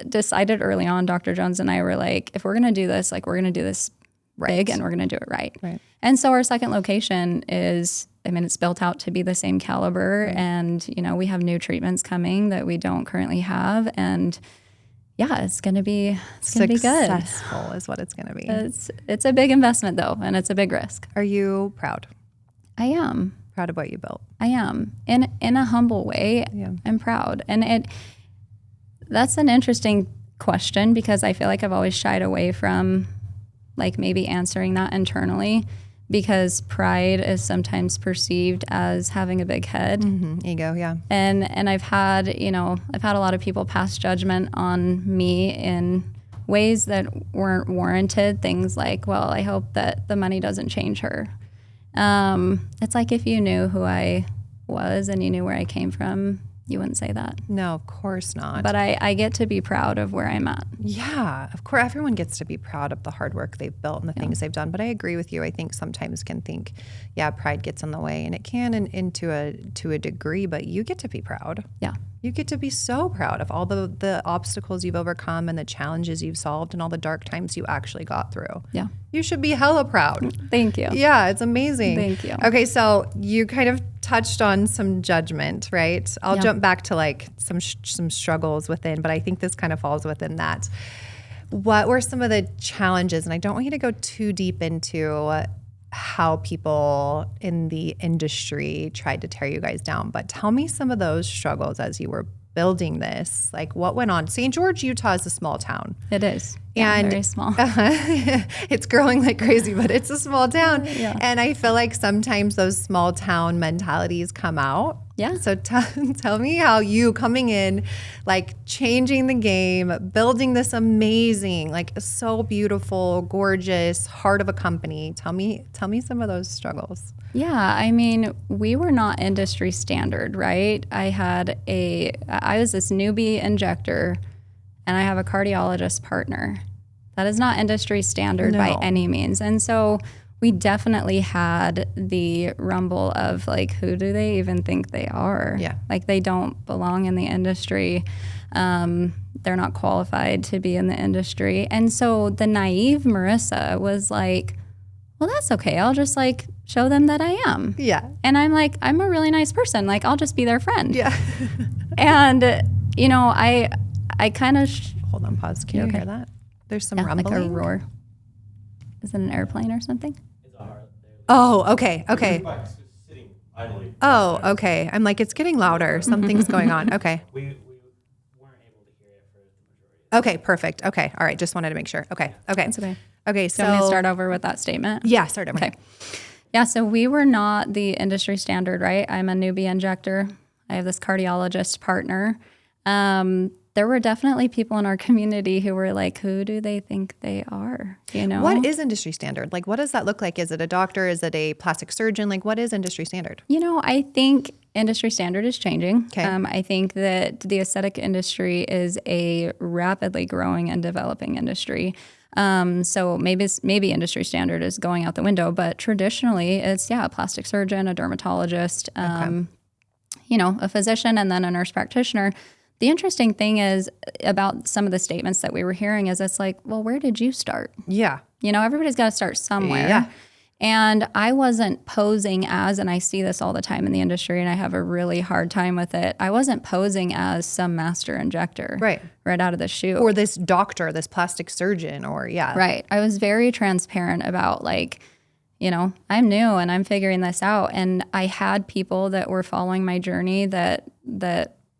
decided early on, Dr. Jones and I were like, if we're going to do this, like we're going to do this big and we're going to do it right. And so our second location is, it's built out to be the same caliber. And, we have new treatments coming that we don't currently have. And it's going to be good. Successful is what it's going to be. It's a big investment though. And it's a big risk. Are you proud? I am. Proud of what you built. I am. In a humble way, Yeah. I'm proud. And that's an interesting question because I feel like I've always shied away from like maybe answering that internally because pride is sometimes perceived as having a big head. Ego, yeah. And I've had a lot of people pass judgment on me in ways that weren't warranted. Things like, well, I hope that the money doesn't change her. It's like if you knew who I was and you knew where I came from, you wouldn't say that. No, of course not. But I get to be proud of where I'm at. Yeah, of course. Everyone gets to be proud of the hard work they've built and the things they've done. But I agree with you. I think sometimes can think, pride gets in the way, and it can to a degree. But you get to be proud. Yeah. You get to be so proud of all the obstacles you've overcome and the challenges you've solved and all the dark times you actually got through. Yeah. You should be hella proud. Thank you. Yeah, it's amazing. Thank you. Okay, so you kind of touched on some judgment, right? I'll jump back to like some struggles within, but I think this kind of falls within that. What were some of the challenges? And I don't want you to go too deep into how people in the industry tried to tear you guys down, but tell me some of those struggles as you were building this. Like what went on? St. George, Utah is a small town. It is. And very small. It's growing like crazy, but it's a small town. Yeah. And I feel like sometimes those small town mentalities come out. Yeah. So tell me how you coming in, like changing the game, building this amazing, like so beautiful, gorgeous heart of a company. Tell me some of those struggles. Yeah, I mean, we were not industry standard, right? I was this newbie injector and I have a cardiologist partner. That is not industry standard by any means. And so we definitely had the rumble of like, who do they even think they are? Yeah. Like they don't belong in the industry. They're not qualified to be in the industry. And so the naive Marissa was like, well, that's okay. I'll just like show them that I am. Yeah. And I'm like, I'm a really nice person. Like, I'll just be their friend. Yeah. And, I kind of... Hold on, pause. Can you hear that? There's some rumbling. Like a roar. Is it an airplane or something? Oh, okay. Oh, okay. I'm like, it's getting louder. Something's going on. Okay. We weren't able to hear it for the majority. Okay, perfect. Okay. All right. Just wanted to make sure. Okay. That's okay. Okay. So I'm going to start over with that statement? Yeah, start over. Okay. Yeah, so we were not the industry standard, right? I'm a newbie injector. I have this cardiologist partner. There were definitely people in our community who were like, who do they think they are? What is industry standard? Like, what does that look like? Is it a doctor? Is it a plastic surgeon? Like, what is industry standard? I think industry standard is changing. Okay. I think that the aesthetic industry is a rapidly growing and developing industry. So maybe industry standard is going out the window, but traditionally it's, a plastic surgeon, a dermatologist, a physician, and then a nurse practitioner. The interesting thing is about some of the statements that we were hearing is it's like, well, where did you start? Yeah. Everybody's got to start somewhere. Yeah. And I wasn't posing as, and I see this all the time in the industry and I have a really hard time with it. I wasn't posing as some master injector. Right out of the chute. Or this doctor, this plastic surgeon, or Right. I was very transparent about like, I'm new and I'm figuring this out. And I had people that were following my journey that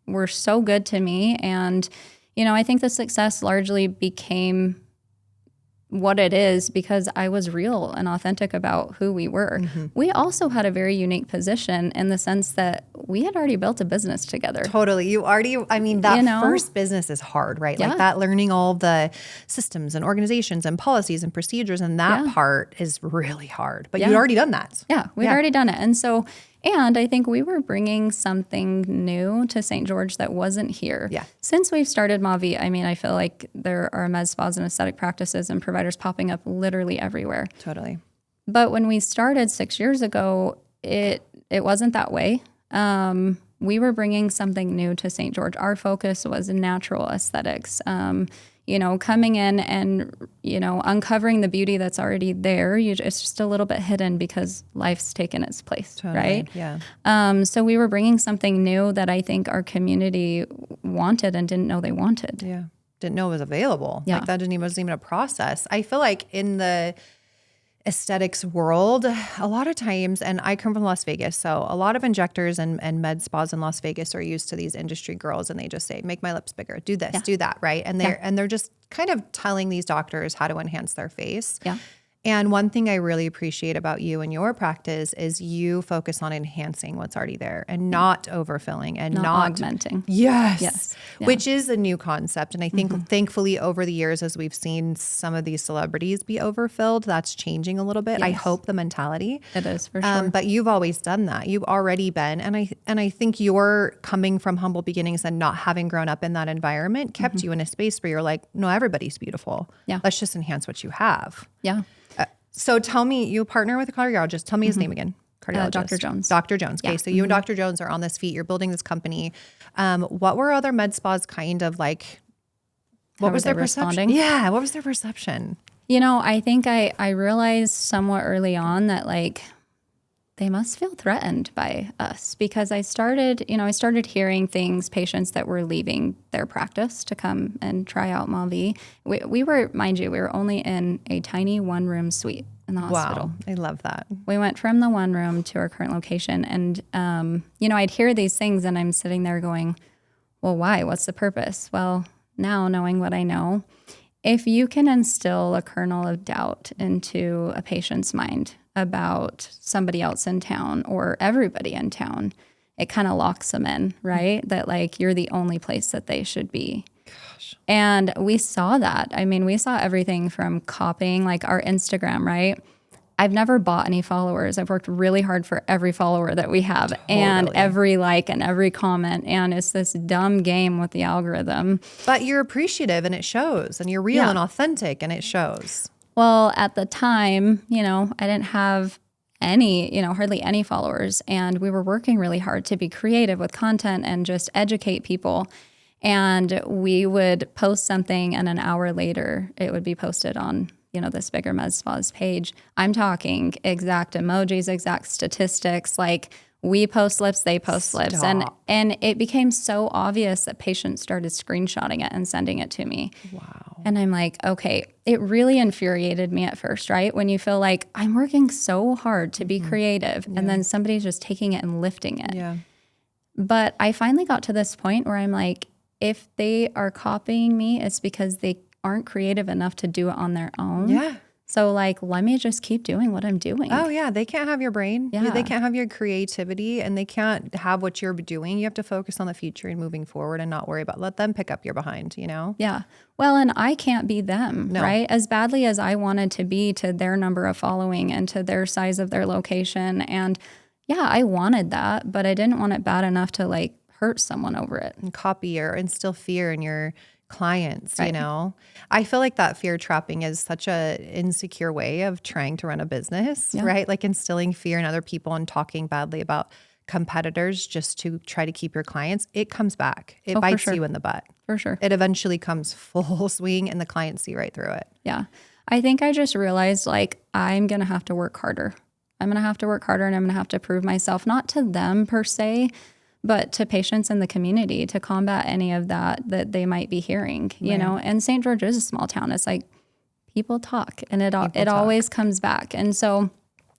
were so good to me. And, I think the success largely became what it is because I was real and authentic about who we were. Mm-hmm. We also had a very unique position in the sense that we had already built a business together. Totally. That first business is hard, right? Yeah. Like that learning all the systems and organizations and policies and procedures and that part is really hard. But you'd already done that. Yeah, we'd already done it. And I think we were bringing something new to St. George that wasn't here. Yeah. Since we've started Mavie, I feel like there are med spas and aesthetic practices and providers popping up literally everywhere. Totally. But when we started 6 years ago, it wasn't that way. We were bringing something new to St. George. Our focus was natural aesthetics. Coming in and, uncovering the beauty that's already there. It's just a little bit hidden because life's taken its place, totally. Right? Yeah. So we were bringing something new that I think our community wanted and didn't know they wanted. Yeah. Didn't know it was available. Yeah. Like that wasn't even a process. I feel like in the aesthetics world, a lot of times, and I come from Las Vegas, so a lot of injectors and med spas in Las Vegas are used to these industry girls, and they just say, make my lips bigger, do this, do that, right? And they're just kind of telling these doctors how to enhance their face. Yeah. And one thing I really appreciate about you and your practice is you focus on enhancing what's already there and not overfilling and not augmenting. Yes. Which is a new concept. And I think thankfully over the years, as we've seen some of these celebrities be overfilled, that's changing a little bit. Yes. I hope the mentality. It is for sure. But you've always done that. You've already been. And I think your coming from humble beginnings and not having grown up in that environment kept you in a space where you're like, no, everybody's beautiful. Yeah. Let's just enhance what you have. Yeah. So tell me, you partner with a cardiologist. Tell me his name again. Cardiologist. Dr. Jones. Dr. Jones. Okay, so you and Dr. Jones are on this feet. You're building this company. What were other med spas kind of like? What was their perception? Responding? Yeah, what was their perception? You know, I think I realized somewhat early on that like they must feel threatened by us because I started hearing things, patients that were leaving their practice to come and try out Mavie. We were, mind you, we were only in a tiny 1-room suite in the hospital. Wow, I love that. We went from the 1 room to our current location. And, I'd hear these things and I'm sitting there going, well, why? What's the purpose? Well, now knowing what I know, if you can instill a kernel of doubt into a patient's mind about somebody else in town or everybody in town, it kind of locks them in, right? That like you're the only place that they should be. Gosh. And we saw that. I mean, we saw everything from copying like our Instagram, right? I've never bought any followers. I've worked really hard for every follower that we have and every like and every comment. And it's this dumb game with the algorithm. But you're appreciative and it shows, and you're real and authentic and it shows. Well, at the time, I didn't have any, hardly any followers. And we were working really hard to be creative with content and just educate people. And we would post something and an hour later it would be posted on, this Bigger Med Spa's page. I'm talking exact emojis, exact statistics, like we post lips, they post lips. And it became so obvious that patients started screenshotting it and sending it to me. Wow. And I'm like, okay, it really infuriated me at first, right? When you feel like I'm working so hard to be creative and then somebody's just taking it and lifting it. Yeah. But I finally got to this point where I'm like, if they are copying me, it's because they aren't creative enough to do it on their own. Yeah. So like, let me just keep doing what I'm doing. Oh yeah. They can't have your brain. Yeah. They can't have your creativity, and they can't have what you're doing. You have to focus on the future and moving forward and not worry about, let them pick up your behind, Yeah. Well, and I can't be them, right? As badly as I wanted to be to their number of following and to their size of their location. And yeah, I wanted that, but I didn't want it bad enough to like hurt someone over it. And copy or instill fear in your clients, I feel like that fear trapping is such a insecure way of trying to run a business, right? Like instilling fear in other people and talking badly about competitors just to try to keep your clients. It comes back. It bites you in the butt. For sure. It eventually comes full swing and the clients see right through it. Yeah. I think I just realized like I'm going to have to work harder. I'm going to have to work harder and I'm going to have to prove myself, not to them per se, but to patients in the community to combat any of that they might be hearing, and St. George is a small town. It's like people talk and it always comes back. And so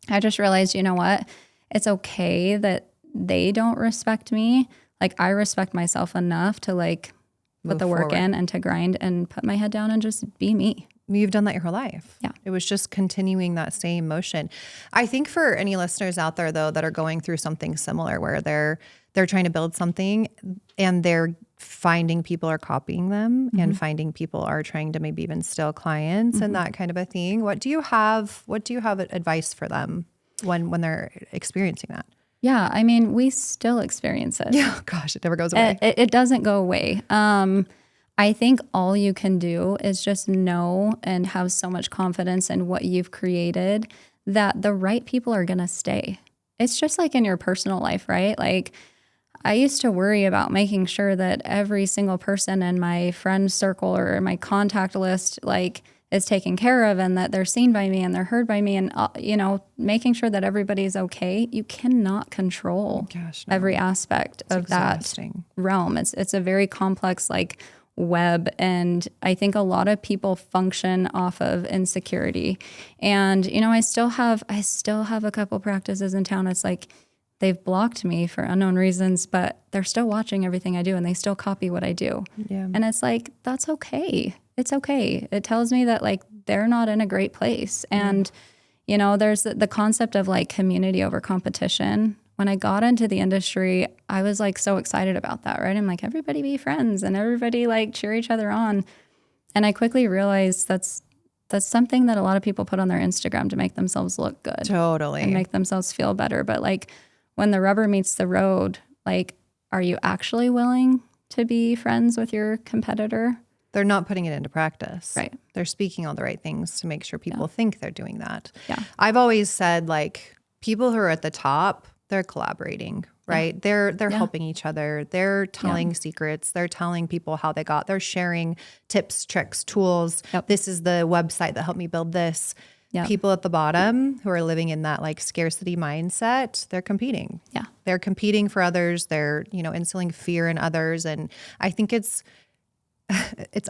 I just realized, you know what, it's okay that they don't respect me. Like I respect myself enough to like put the work in and to grind and put my head down and just be me. You've done that your whole life. Yeah. It was just continuing that same motion. I think for any listeners out there though, that are going through something similar where they're trying to build something and they're finding people are copying them and finding people are trying to maybe even steal clients and that kind of a thing. What do you have advice for them when they're experiencing that? Yeah. I mean, we still experience it. Yeah. Gosh, it never goes away. It doesn't go away. I think all you can do is just know and have so much confidence in what you've created that the right people are going to stay. It's just like in your personal life, right? Like I used to worry about making sure that every single person in my friend circle or my contact list, like is taken care of and that they're seen by me and they're heard by me and, making sure that everybody's okay. You cannot control every aspect of that realm. It's a very complex, like web. And I think a lot of people function off of insecurity. And, you know, I still have a couple practices in town. It's like they've blocked me for unknown reasons, but they're still watching everything I do and they still copy what I do. Yeah. And it's like, that's okay. It's okay. It tells me that like they're not in a great place. And, you know, there's the concept of like community over competition. When I got into the industry, I was like so excited about that, right? I'm like, everybody be friends and everybody like cheer each other on. And I quickly realized that's something that a lot of people put on their Instagram to make themselves look good. Totally. And make themselves feel better. But like when the rubber meets the road, like, are you actually willing to be friends with your competitor? They're not putting it into practice. Right. They're speaking all the right things to make sure people think they're doing that. Yeah. I've always said like people who are at the top, they're collaborating, right? They're helping each other. They're telling secrets. They're telling people how they're sharing tips, tricks, tools. Yep. This is the website that helped me build this. Yep. People at the bottom who are living in that like scarcity mindset, they're competing. Yeah. They're competing for others. They're, you know, instilling fear in others. And I think it's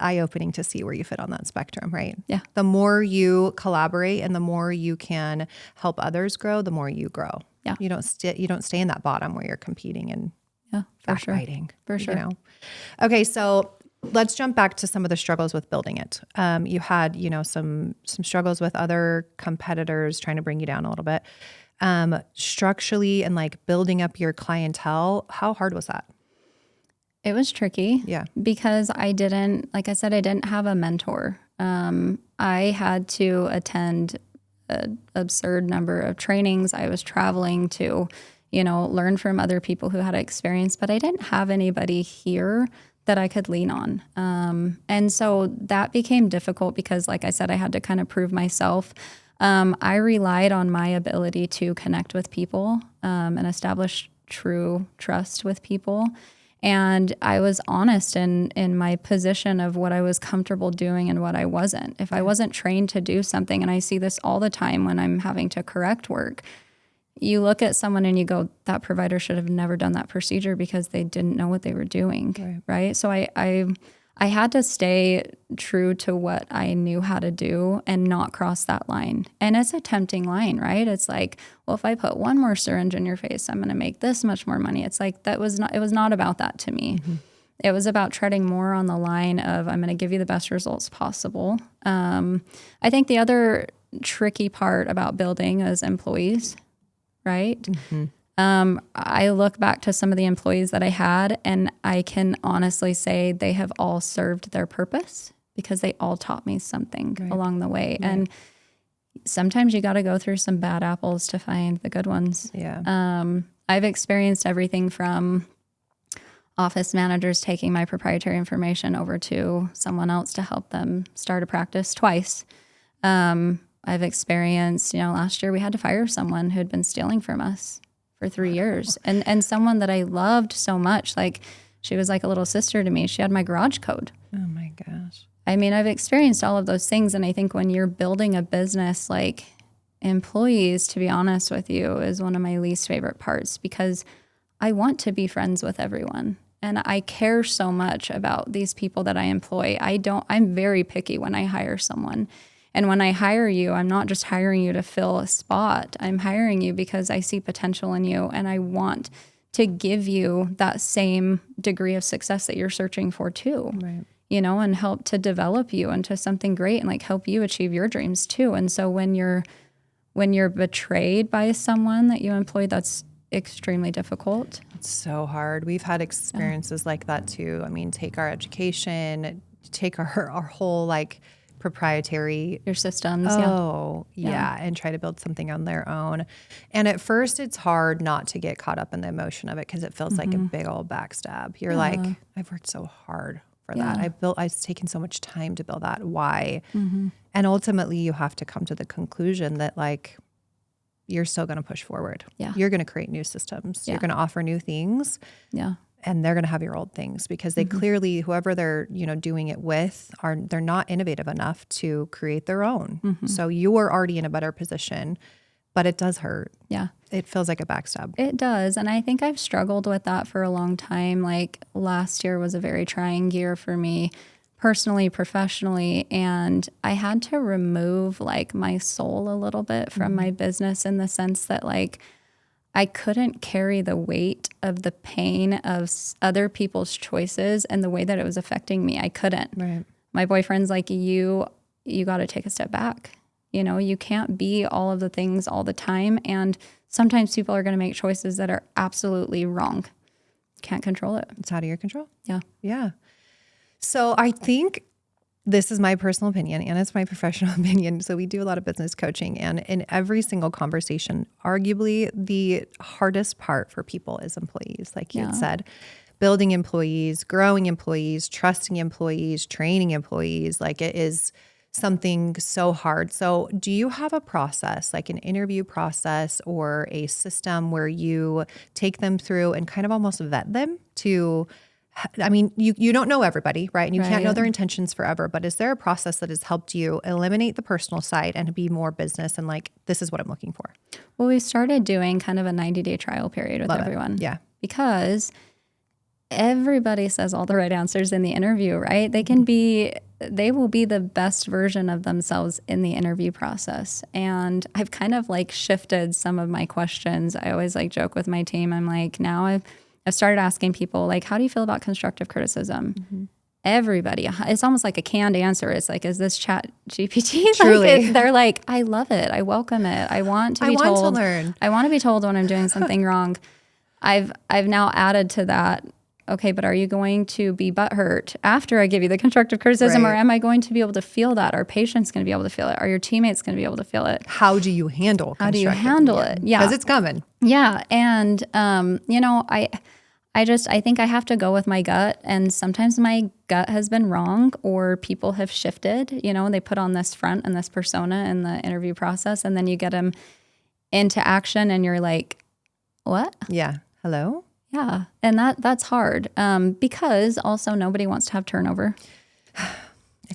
eye-opening to see where you fit on that spectrum, right? Yeah. The more you collaborate and the more you can help others grow, the more you grow. Yeah. You don't stay in that bottom where you're competing and backbiting. For sure. You know? Okay, so let's jump back to some of the struggles with building it. You had, you know, some struggles with other competitors trying to bring you down a little bit. Structurally and like building up your clientele, how hard was that? It was tricky. Yeah. Because I didn't have a mentor. I had to attend an absurd number of trainings. I was traveling to, you know, learn from other people who had experience, but I didn't have anybody here that I could lean on. And so that became difficult because, like I said, I had to kind of prove myself. I relied on my ability to connect with people and establish true trust with people. And I was honest in my position of what I was comfortable doing and what I wasn't. If I wasn't trained to do something, and I see this all the time when I'm having to correct work, you look at someone and you go, that provider should have never done that procedure because they didn't know what they were doing, right? So I had to stay true to what I knew how to do and not cross that line. And it's a tempting line, right? It's like, well, if I put one more syringe in your face, I'm going to make this much more money. It's like, it was not about that to me. Mm-hmm. It was about treading more on the line of, I'm going to give you the best results possible. I think the other tricky part about building is employees, right? Mm-hmm. I look back to some of the employees that I had, and I can honestly say they have all served their purpose because they all taught me something along the way. Right. And sometimes you got to go through some bad apples to find the good ones. Yeah. I've experienced everything from office managers taking my proprietary information over to someone else to help them start a practice twice. I've experienced, last year we had to fire someone who had been stealing from us for 3 years. And someone that I loved so much, like she was like a little sister to me. She had my garage code. Oh my gosh. I mean, I've experienced all of those things. And I think when you're building a business, like employees, to be honest with you, is one of my least favorite parts because I want to be friends with everyone. And I care so much about these people that I employ. I'm very picky when I hire someone. And when I hire you, I'm not just hiring you to fill a spot. I'm hiring you because I see potential in you and I want to give you that same degree of success that you're searching for too. Right. And help to develop you into something great and like help you achieve your dreams too. And so when you're betrayed by someone that you employ, that's extremely difficult. It's so hard. We've had experiences like that too. I mean, take our education, take our whole like proprietary your systems. And try to build something on their own. And at first it's hard not to get caught up in the emotion of it because it feels like a big old backstab. You're like, I've worked so hard for that. I've taken so much time to build that. Why? Mm-hmm. And ultimately you have to come to the conclusion that like you're still going to push forward. Yeah. You're going to create new systems. Yeah. You're going to offer new things. Yeah. And they're going to have your old things because they clearly, whoever they're, doing it with, they're not innovative enough to create their own. Mm-hmm. So you are already in a better position but it does hurt. Yeah. It feels like a backstab. It does. And I think I've struggled with that for a long time. Like last year was a very trying year for me personally, professionally. And I had to remove like my soul a little bit from my business in the sense that like I couldn't carry the weight of the pain of other people's choices and the way that it was affecting me. I couldn't. Right. My boyfriend's like, you got to take a step back. You know, you can't be all of the things all the time. And sometimes people are going to make choices that are absolutely wrong. Can't control it. It's out of your control. Yeah. Yeah. So I think this is my personal opinion and it's my professional opinion. So we do a lot of business coaching, and in every single conversation, arguably the hardest part for people is employees, like you had said. Building employees, growing employees, trusting employees, training employees, like it is something so hard. So do you have a process, like an interview process or a system where you take them through and kind of almost vet them to, I mean, you don't know everybody, right? And you can't know their intentions forever, but is there a process that has helped you eliminate the personal side and be more business and like, this is what I'm looking for? Well, we started doing kind of a 90-day trial period with everyone. Yeah. Because everybody says all the right answers in the interview, right? They will be the best version of themselves in the interview process. And I've kind of like shifted some of my questions. I always like joke with my team. I'm like, now I've started asking people like, how do you feel about constructive criticism? Everybody, it's almost like a canned answer. It's like, is this chat GPT? Truly. They're like, I love it. I welcome it. I want to be told. to learn. I want to be told when I'm doing something wrong. I've now added to that. Okay, but are you going to be butthurt after I give you the constructive criticism, or am I going to be able to feel that? Are patients going to be able to feel it? Are your teammates going to be able to feel it? How do you handle How do you handle it? Yeah. Because it's coming. Yeah. And, you know, I think I have to go with my gut. And sometimes my gut has been wrong, or people have shifted, you know, and they put on this front and this persona in the interview process. And then you get them into action and you're like, what? Yeah. Hello? Yeah. And that's hard because also nobody wants to have turnover.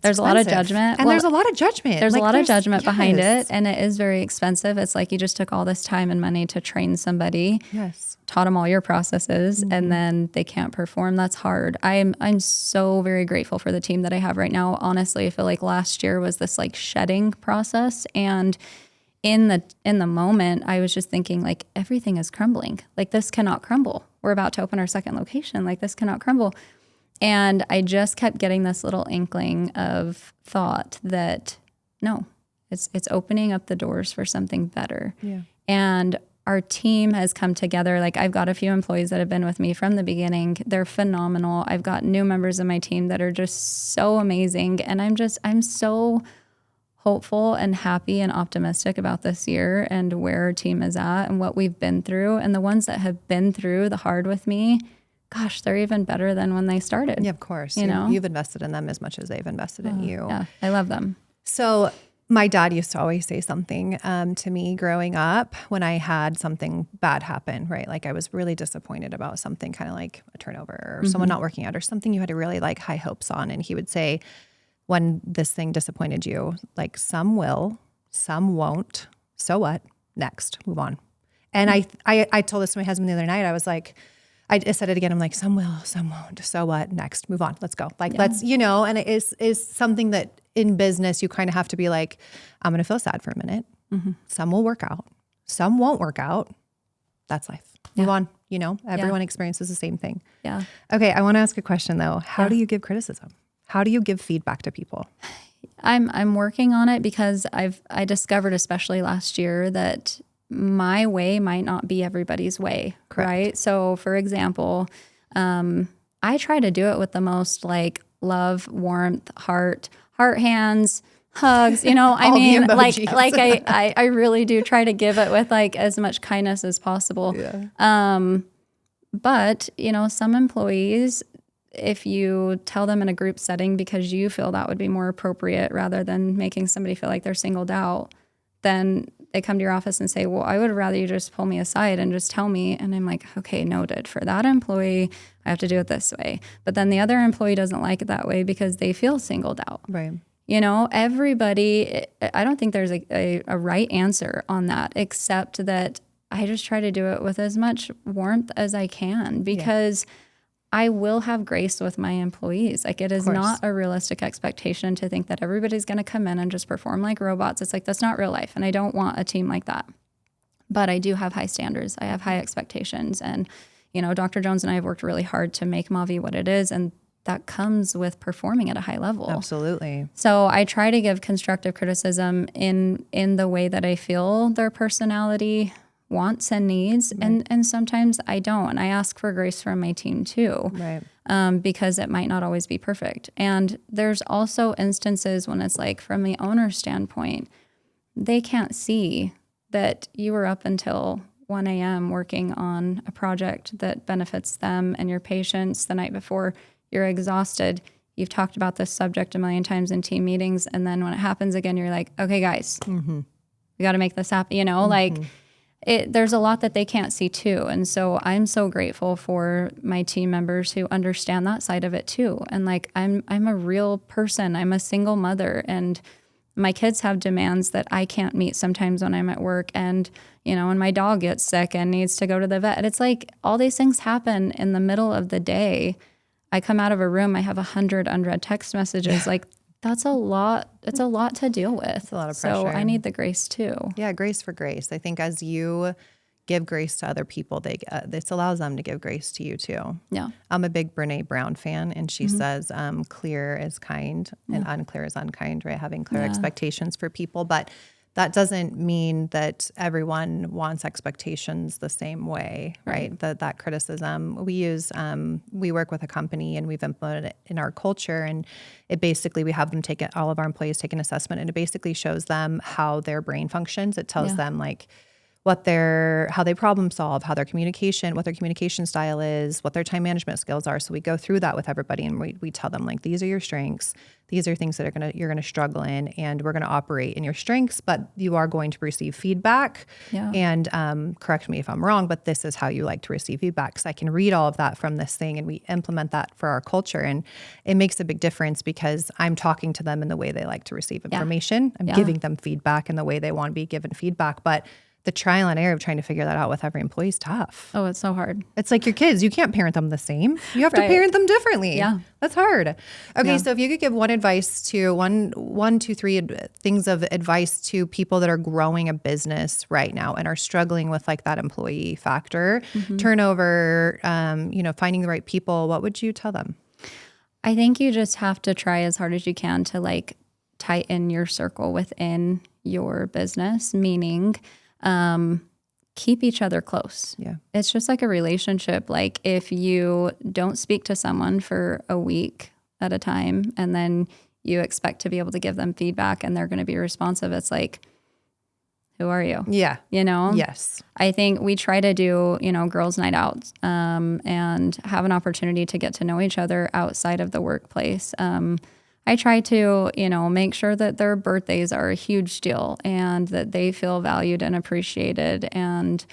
There's a lot of judgment. And there's a lot of judgment. There's a lot of judgment behind it. And it is very expensive. It's like you just took all this time and money to train somebody. Yes. Taught them all your processes, and then they can't perform. That's hard. I'm so very grateful for the team that I have right now. Honestly, I feel like last year was this like shedding process, and in the moment, I was just thinking like everything is crumbling. Like this cannot crumble. We're about to open our second location. Like this cannot crumble. And I just kept getting this little inkling of thought that no, it's opening up the doors for something better. Yeah. And our team has come together. Like I've got a few employees that have been with me from the beginning. They're phenomenal. I've got new members of my team that are just so amazing. And I'm so hopeful and happy and optimistic about this year and where our team is at and what we've been through. And the ones that have been through the hard with me, gosh, they're even better than when they started. Yeah, of course. You know, you've invested in them as much as they've invested in you. Yeah, I love them. So my dad used to always say something to me growing up when I had something bad happen, right? Like I was really disappointed about something, kind of like a turnover or someone not working out or something you had really like high hopes on. And he would say, when this thing disappointed you, like some will, some won't. So what? Next, move on. And I told this to my husband the other night. I was like, I said it again. I'm like, some will, some won't. So what? Next, move on. Let's go. Like, let's, you know, and it is something that in business, you kind of have to be like, I'm going to feel sad for a minute. Some will work out. Some won't work out. That's life. Move on. You know, everyone experiences the same thing. Yeah. Okay. I want to ask a question though. How do you give criticism? How do you give feedback to people? I'm working on it because I discovered, especially last year, that my way might not be everybody's way. Correct. Right? So for example, I try to do it with the most like love, warmth, heart, hands, hugs, you know, I mean, like I really do try to give it with like as much kindness as possible. Yeah. But you know, some employees, if you tell them in a group setting because you feel that would be more appropriate rather than making somebody feel like they're singled out, then they come to your office and say, well, I would rather you just pull me aside and just tell me. And I'm like, okay, noted. For that employee, I have to do it this way. But then the other employee doesn't like it that way because they feel singled out. Right. Everybody, I don't think there's a right answer on that, except that I just try to do it with as much warmth as I can, because I will have grace with my employees. Like, it is not a realistic expectation to think that everybody's going to come in and just perform like robots. It's like, that's not real life. And I don't want a team like that. But I do have high standards. I have high expectations. And, Dr. Jones and I have worked really hard to make Mavie what it is. And that comes with performing at a high level. Absolutely. So I try to give constructive criticism in the way that I feel their personality wants and needs. Right. And sometimes I don't. And I ask for grace from my team too. Right. Because it might not always be perfect. And there's also instances when it's like, from the owner's standpoint, they can't see that you were up until 1 a.m. working on a project that benefits them and your patients the night before. You're exhausted. You've talked about this subject a million times in team meetings. And then when it happens again, you're like, okay, guys, we got to make this happen. There's a lot that they can't see too. And so I'm so grateful for my team members who understand that side of it too. And like, I'm a real person. I'm a single mother, and my kids have demands that I can't meet sometimes when I'm at work. And, when my dog gets sick and needs to go to the vet, it's like all these things happen in the middle of the day. I come out of a room, I have 100 unread text messages. Like, that's a lot. It's a lot to deal with. It's a lot of pressure. So I need the grace too. Yeah, grace for grace. I think as you give grace to other people, this allows them to give grace to you too. Yeah. I'm a big Brene Brown fan, and she says clear is kind and unclear is unkind, right? Having clear expectations for people. But that doesn't mean that everyone wants expectations the same way, right? That criticism we work with a company, and we've implemented it in our culture, and it basically, we have them all of our employees take an assessment, and it basically shows them how their brain functions. It tells them like how they problem solve, what their communication style is, what their time management skills are. So we go through that with everybody, and we tell them like, these are your strengths. These are things that you're going to struggle in, and we're going to operate in your strengths, but you are going to receive feedback. Yeah. And correct me if I'm wrong, but this is how you like to receive feedback. Because I can read all of that from this thing, and we implement that for our culture. And it makes a big difference, because I'm talking to them in the way they like to receive information. I'm giving them feedback in the way they want to be given feedback. But the trial and error of trying to figure that out with every employee is tough. Oh, it's so hard. It's like your kids. You can't parent them the same. You have to parent them differently. Yeah. That's hard. Okay. So if you could give one, two, three things of advice to people that are growing a business right now and are struggling with like that employee factor, turnover, finding the right people, what would you tell them? I think you just have to try as hard as you can to like tighten your circle within your business, meaning keep each other close. Yeah. It's just like a relationship. Like, if you don't speak to someone for a week at a time, and then you expect to be able to give them feedback and they're going to be responsive, it's like, who are you? Yeah. Yes. I think we try to do, girls' night out, and have an opportunity to get to know each other outside of the workplace. I try to, make sure that their birthdays are a huge deal, and that they feel valued and appreciated. And,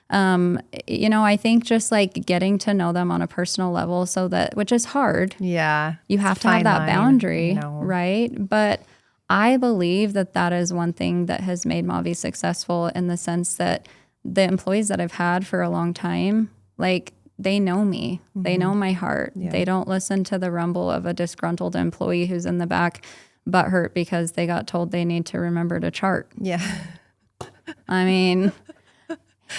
I think just like getting to know them on a personal level, which is hard. Yeah. You have to have that boundary, right? But I believe that is one thing that has made Mavie successful, in the sense that the employees that I've had for a long time, like, they know me. They know my heart. Yeah. They don't listen to the rumble of a disgruntled employee who's in the back butthurt because they got told they need to remember to chart. Yeah. I mean,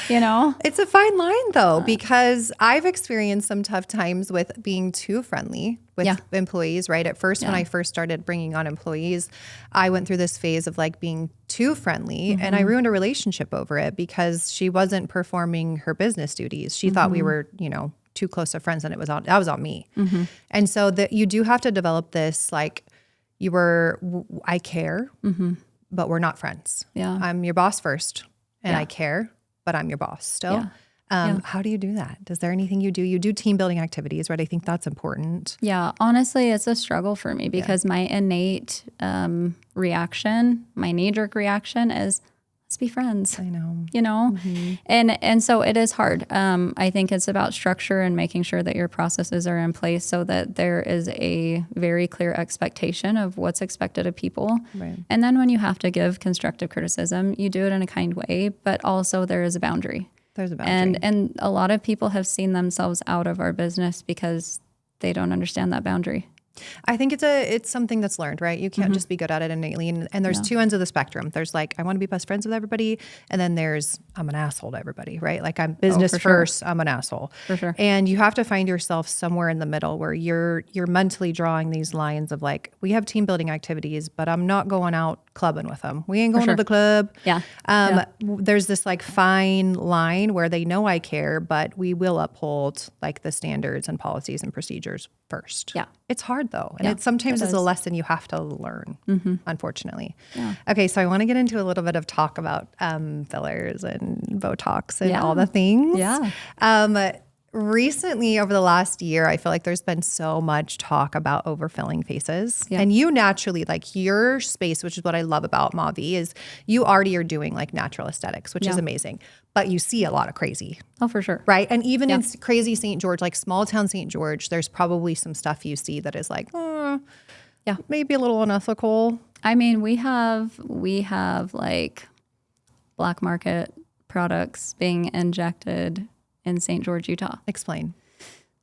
It's a fine line though, because I've experienced some tough times with being too friendly with employees, right? At first, when I first started bringing on employees, I went through this phase of like being too friendly, and I ruined a relationship over it, because she wasn't performing her business duties. She thought we were, too close of friends, and that was on me. And so that you do have to develop this, like, I care, but we're not friends. Yeah. I'm your boss first, and I care, but I'm your boss still. Yeah. How do you do that? Is there anything you do? You do team building activities, right? I think that's important. Yeah. Honestly, it's a struggle for me, because my innate reaction, my knee-jerk reaction is, let's be friends. I know. You know? And so it is hard. I think it's about structure and making sure that your processes are in place so that there is a very clear expectation of what's expected of people. Right. And then when you have to give constructive criticism, you do it in a kind way, but also there is a boundary. There's a boundary. And a lot of people have seen themselves out of our business because they don't understand that boundary. I think it's something that's learned, right? You can't just be good at it innately. And there's two ends of the spectrum. There's like, I want to be best friends with everybody. And then there's, I'm an asshole to everybody, right? Like I'm business first, I'm an asshole. For sure. And you have to find yourself somewhere in the middle where you're mentally drawing these lines of like, we have team building activities, but I'm not going out clubbing with them. We ain't going to the club. Yeah. There's this like fine line where they know I care, but we will uphold like the standards and policies and procedures first. Yeah. It's hard though. And sometimes it's a lesson you have to learn, unfortunately. Yeah. Okay. So I want to get into a little bit of talk about fillers and Botox and all the things. Yeah. Recently, over the last year, I feel like there's been so much talk about overfilling faces. Yeah. And you naturally, like your space, which is what I love about Mavie, is you already are doing like natural aesthetics, which is amazing. But you see a lot of crazy. Oh, for sure. Right? And even in crazy St. George, like small town St. George, there's probably some stuff you see that is like, maybe a little unethical. I mean, we have like black market products being injected in St. George, Utah. Explain.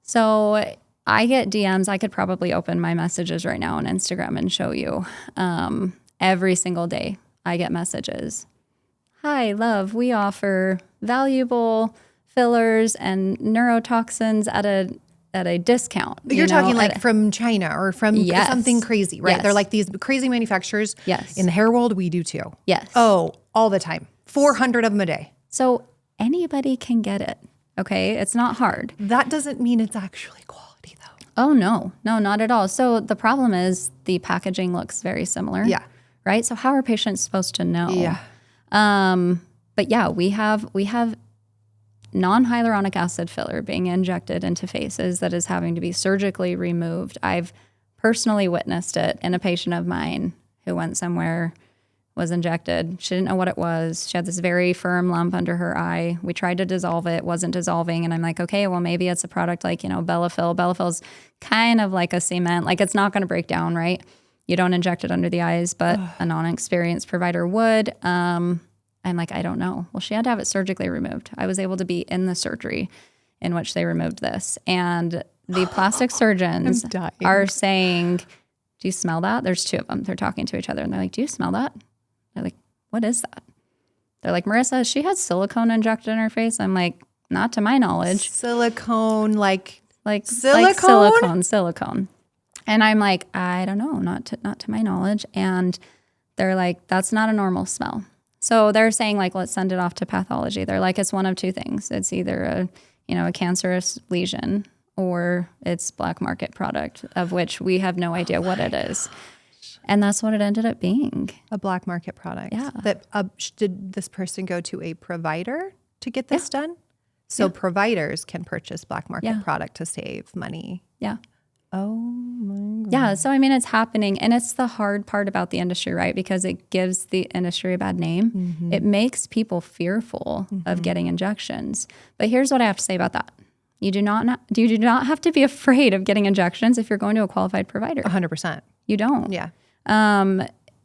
So I get DMs. I could probably open my messages right now on Instagram and show you. Every single day I get messages. Hi, love, we offer valuable fillers and neurotoxins at a discount. You're talking like from China or from something crazy, right? Yes. They're like these crazy manufacturers. Yes. In the hair world, we do too. Yes. Oh, all the time. 400 of them a day. So anybody can get it. Okay. It's not hard. That doesn't mean it's actually quality though. Oh, no, not at all. So the problem is the packaging looks very similar. Yeah. Right. So how are patients supposed to know? Yeah. But yeah, we have non-hyaluronic acid filler being injected into faces that is having to be surgically removed. I've personally witnessed it in a patient of mine who went somewhere, was injected. She didn't know what it was. She had this very firm lump under her eye. We tried to dissolve it, wasn't dissolving. And I'm like, okay, well, maybe it's a product like, Bellafill. Bellafill's kind of like a cement, like it's not going to break down, right? You don't inject it under the eyes, but a non-experienced provider would. I'm like, I don't know. Well, she had to have it surgically removed. I was able to be in the surgery in which they removed this. And the plastic surgeons are saying, do you smell that? There's two of them. They're talking to each other and they're like, do you smell that? They're like, what is that? They're like, Marissa, she had silicone injected in her face. I'm like, not to my knowledge. Silicone, like silicone. And I'm like, I don't know, not to my knowledge. And they're like, that's not a normal smell. So they're saying like, let's send it off to pathology. They're like, it's one of two things. It's either a cancerous lesion or it's black market product of which we have no idea what it is. And that's what it ended up being. A black market product. Yeah. That did this person go to a provider to get this done? So providers can purchase black market product to save money. Yeah. Oh my God. Yeah. So, I mean, it's happening. And it's the hard part about the industry, right? Because it gives the industry a bad name. Mm-hmm. It makes people fearful of getting injections. But here's what I have to say about that. You do not have to be afraid of getting injections if you're going to a qualified provider. 100%. You don't. Yeah.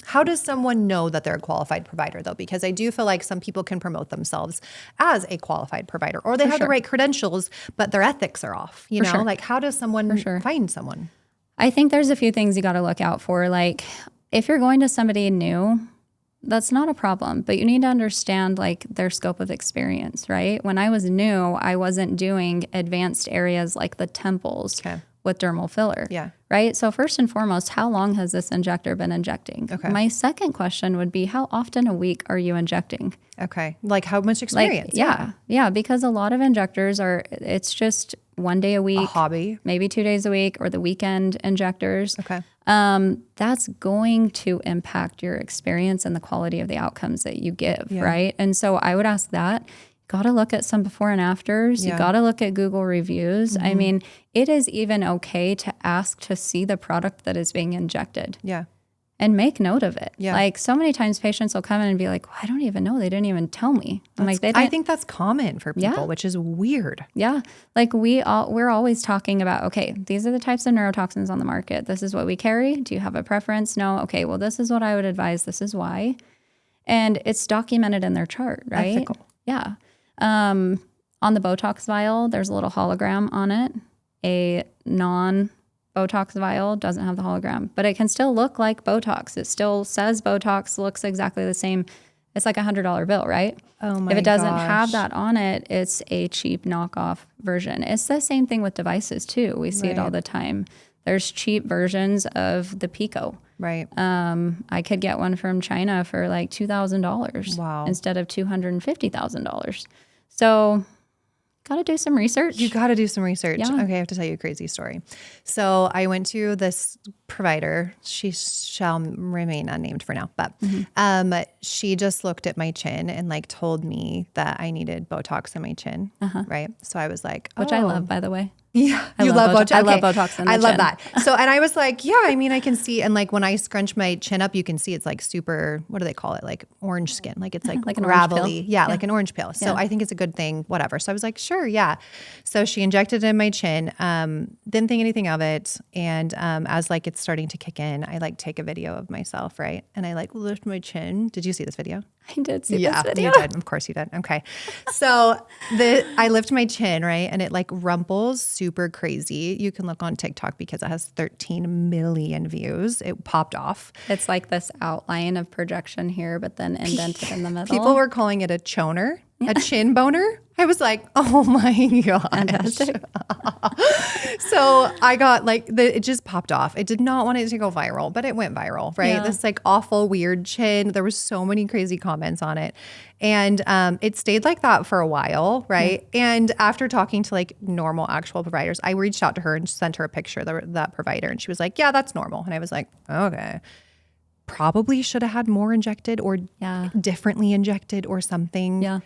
How does someone know that they're a qualified provider, though? Because I do feel like some people can promote themselves as a qualified provider, or they have the right credentials, but their ethics are off. You know, like how does someone find someone? I think there's a few things you got to look out for. Like if you're going to somebody new, that's not a problem, but you need to understand like their scope of experience, right? When I was new, I wasn't doing advanced areas like the temples with dermal filler. Yeah. Right. So first and foremost, how long has this injector been injecting? Okay. My second question would be, how often a week are you injecting? Okay. Like how much experience? Yeah. Because a lot of injectors it's just one day a week. A hobby. Maybe 2 days a week, or the weekend injectors. Okay. That's going to impact your experience and the quality of the outcomes that you give, right? And so I would ask that. Got to look at some before and afters. You got to look at Google reviews. I mean, it is even okay to ask to see the product that is being injected. Yeah. and make note of it. Yeah. Like so many times patients will come in and be like, well, I don't even know. They didn't even tell me. I'm like, I think that's common for people, which is weird. Yeah. Like we're always talking about, okay, these are the types of neurotoxins on the market. This is what we carry. Do you have a preference? No. Okay. Well, this is what I would advise. This is why. And it's documented in their chart, right? Ethical. Yeah. On the Botox vial, there's a little hologram on it. A non-Botox vial doesn't have the hologram, but it can still look like Botox. It still says Botox, looks exactly the same. It's like $100 bill, right? Oh my If it doesn't gosh. have that on it, it's a cheap knockoff version. It's the same thing with devices too. We see it all the time. There's cheap versions of the Pico. Right. I could get one from China for like $2,000 Wow. instead of $250,000. So got to do some research. You got to do some research. Yeah. Okay, I have to tell you a crazy story. So I went to this provider. She shall remain unnamed for now, but she just looked at my chin and like told me that I needed Botox in my chin. Right. So I was like, Which I love, by the way. Yeah, I love Botox. I love Botox in the I love chin. that. So, and I was like, yeah, I mean, I can see, and like when I scrunch my chin up, you can see it's like super. What do they call it? Like orange skin. Like it's like Like an orange pill. gravelly. Yeah, like an orange pill. So I think it's a good thing. Whatever. So I was like, sure, yeah. So she injected it in my chin. Didn't think anything of it. And as like it's starting to kick in, I like take a video of myself, right? And I like lift my chin. Did you see this video? I did see Yeah, this video. you did. Of course you did. Okay. So I lift my chin, right? And it like rumples super crazy. You can look on TikTok because it has 13 million views. It popped off. It's like this outline of projection here, but then indented in the middle. People were calling it a choner, a chin boner. I was like, oh my gosh. Fantastic. So I got like, it just popped off. It did not want it to go viral, but it went viral, right? Yeah. This like awful, weird chin. There was so many crazy comments on it. And it stayed like that for a while, right? And after talking to like normal actual providers, I reached out to her and sent her a picture of that provider. And she was like, yeah, that's normal. And I was like, okay. Probably should have had more injected or differently injected or something. Yeah.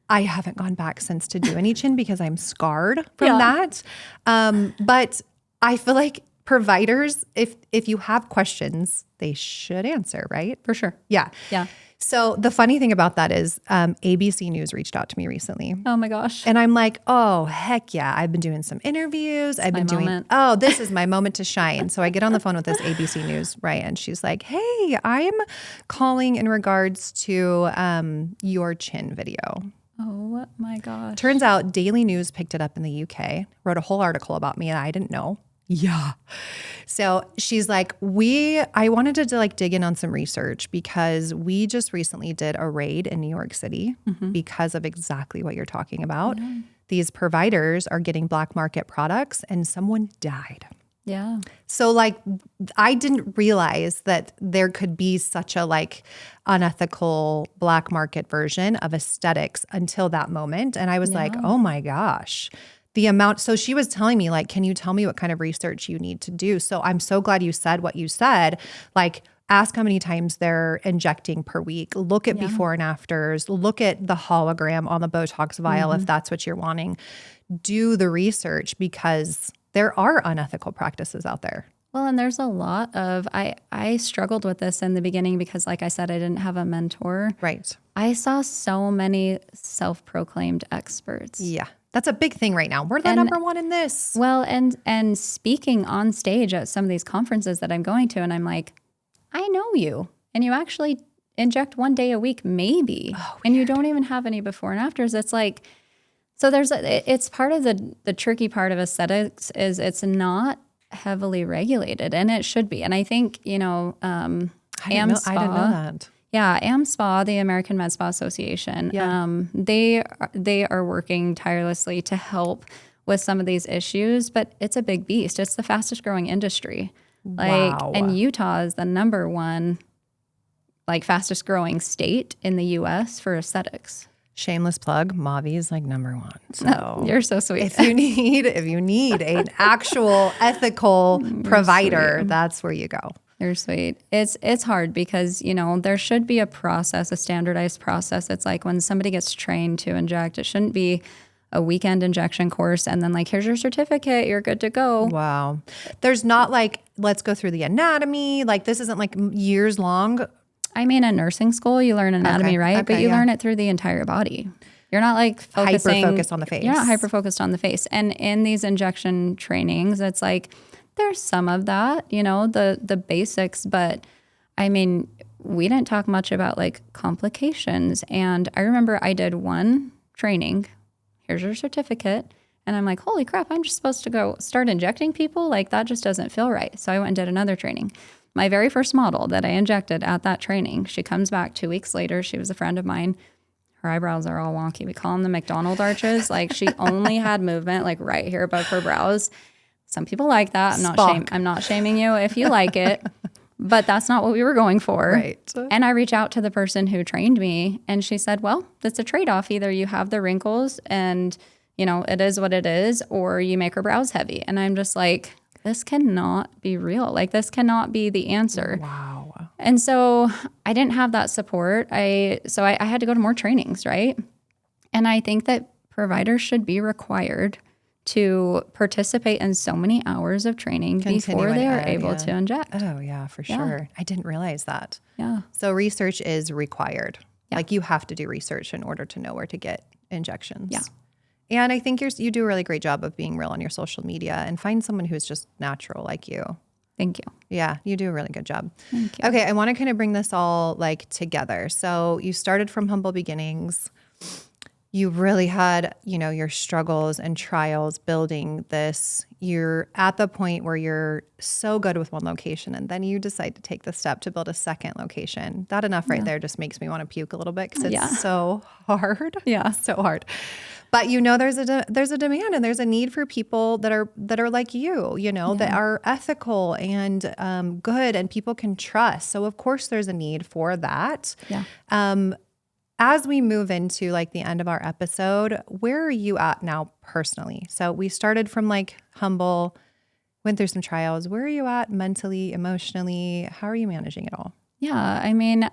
I haven't gone back since to do any chin because I'm scarred from that. But I feel like providers, if you have questions, they should answer, right? For sure. Yeah. Yeah. So the funny thing about that is ABC News reached out to me recently. Oh my gosh. And I'm like, oh, heck yeah. I've been doing some interviews. I've been doing, this is my moment to shine. So I get on the phone with this ABC News, right? And she's like, hey, I'm calling in regards to your chin video. Oh my gosh. Turns out Daily News picked it up in the UK, wrote a whole article about me and I didn't know. Yeah. So she's like, I wanted to like dig in on some research because we just recently did a raid in New York City because of exactly what you're talking about. Yeah. These providers are getting black market products and someone died. Yeah. So like, I didn't realize that there could be such a like unethical black market version of aesthetics until that moment. And I was like, oh my gosh, the amount. So she was telling me like, can you tell me what kind of research you need to do? So I'm so glad you said what you said. Like, ask how many times they're injecting per week. Look at before and afters. Look at the hologram on the Botox vial if that's what you're wanting. Do the research because there are unethical practices out there. Well, and there's a lot of, I struggled with this in the beginning because like I said, I didn't have a mentor. Right. I saw so many self-proclaimed experts. Yeah. That's a big thing right now. We're the number one in this. Well, and speaking on stage at some of these conferences that I'm going to, and I'm like, I know you, and you actually inject 1 day a week, maybe, and you don't even have any before and afters. It's like, so it's part of the tricky part of aesthetics is it's not heavily regulated, and it should be. And I think, I didn't know that. Yeah, AmSpa, the American Med Spa Association, they are working tirelessly to help with some of these issues, but it's a big beast. It's the fastest growing industry. And Utah is the number one, fastest growing state in the U.S. for aesthetics. Shameless plug, Mavie is number one. So you're so sweet. If you need an actual ethical provider, that's where you go. You're sweet. It's hard because, there should be a process, a standardized process. It's like when somebody gets trained to inject, it shouldn't be a weekend injection course and then here's your certificate, you're good to go. Wow. There's not let's go through the anatomy. Like this isn't like years long. I mean, in nursing school, you learn anatomy, right? Okay, but you learn it through the entire body. You're not like hyper-focused on the face. You're not hyper-focused on the face. And in these injection trainings, it's like there's some of that, the basics. But I mean, we didn't talk much about like complications. And I remember I did one training. Here's your certificate. And I'm like, holy crap, I'm just supposed to go start injecting people? Like that just doesn't feel right. So I went and did another training. My very first model that I injected at that training, she comes back 2 weeks later. She was a friend of mine. Her eyebrows are all wonky. We call them the McDonald arches. Like she only had movement like right here above her brows. Some people like that. I'm not shaming you if you like it, but that's not what we were going for. Right. And I reach out to the person who trained me and she said, well, that's a trade-off. Either you have the wrinkles and, it is what it is, or you make her brows heavy. And I'm just like, this cannot be real. Like this cannot be the answer. Wow. And so I didn't have that support. I had to go to more trainings, right? And I think that providers should be required to participate in so many hours of training before they are able to inject. Oh yeah, for sure. I didn't realize that. Yeah. So research is required. Yeah. Like you have to do research in order to know where to get injections. Yeah. And I think you do a really great job of being real on your social media and find someone who's just natural like you. Thank you. Yeah, you do a really good job. Thank you. Okay, I want to kind of bring this all like together. So you started from humble beginnings. You really had, your struggles and trials building this. You're at the point where you're so good with one location and then you decide to take the step to build a second location. That enough right there just makes me want to puke a little bit because it's so hard. Yeah. So hard. But there's a demand and there's a need for people that are like you, that are ethical and good and people can trust. So of course there's a need for that. Yeah. As we move into like the end of our episode, where are you at now personally? So we started from like humble, went through some trials. Where are you at mentally, emotionally? How are you managing it all? Yeah. I mean,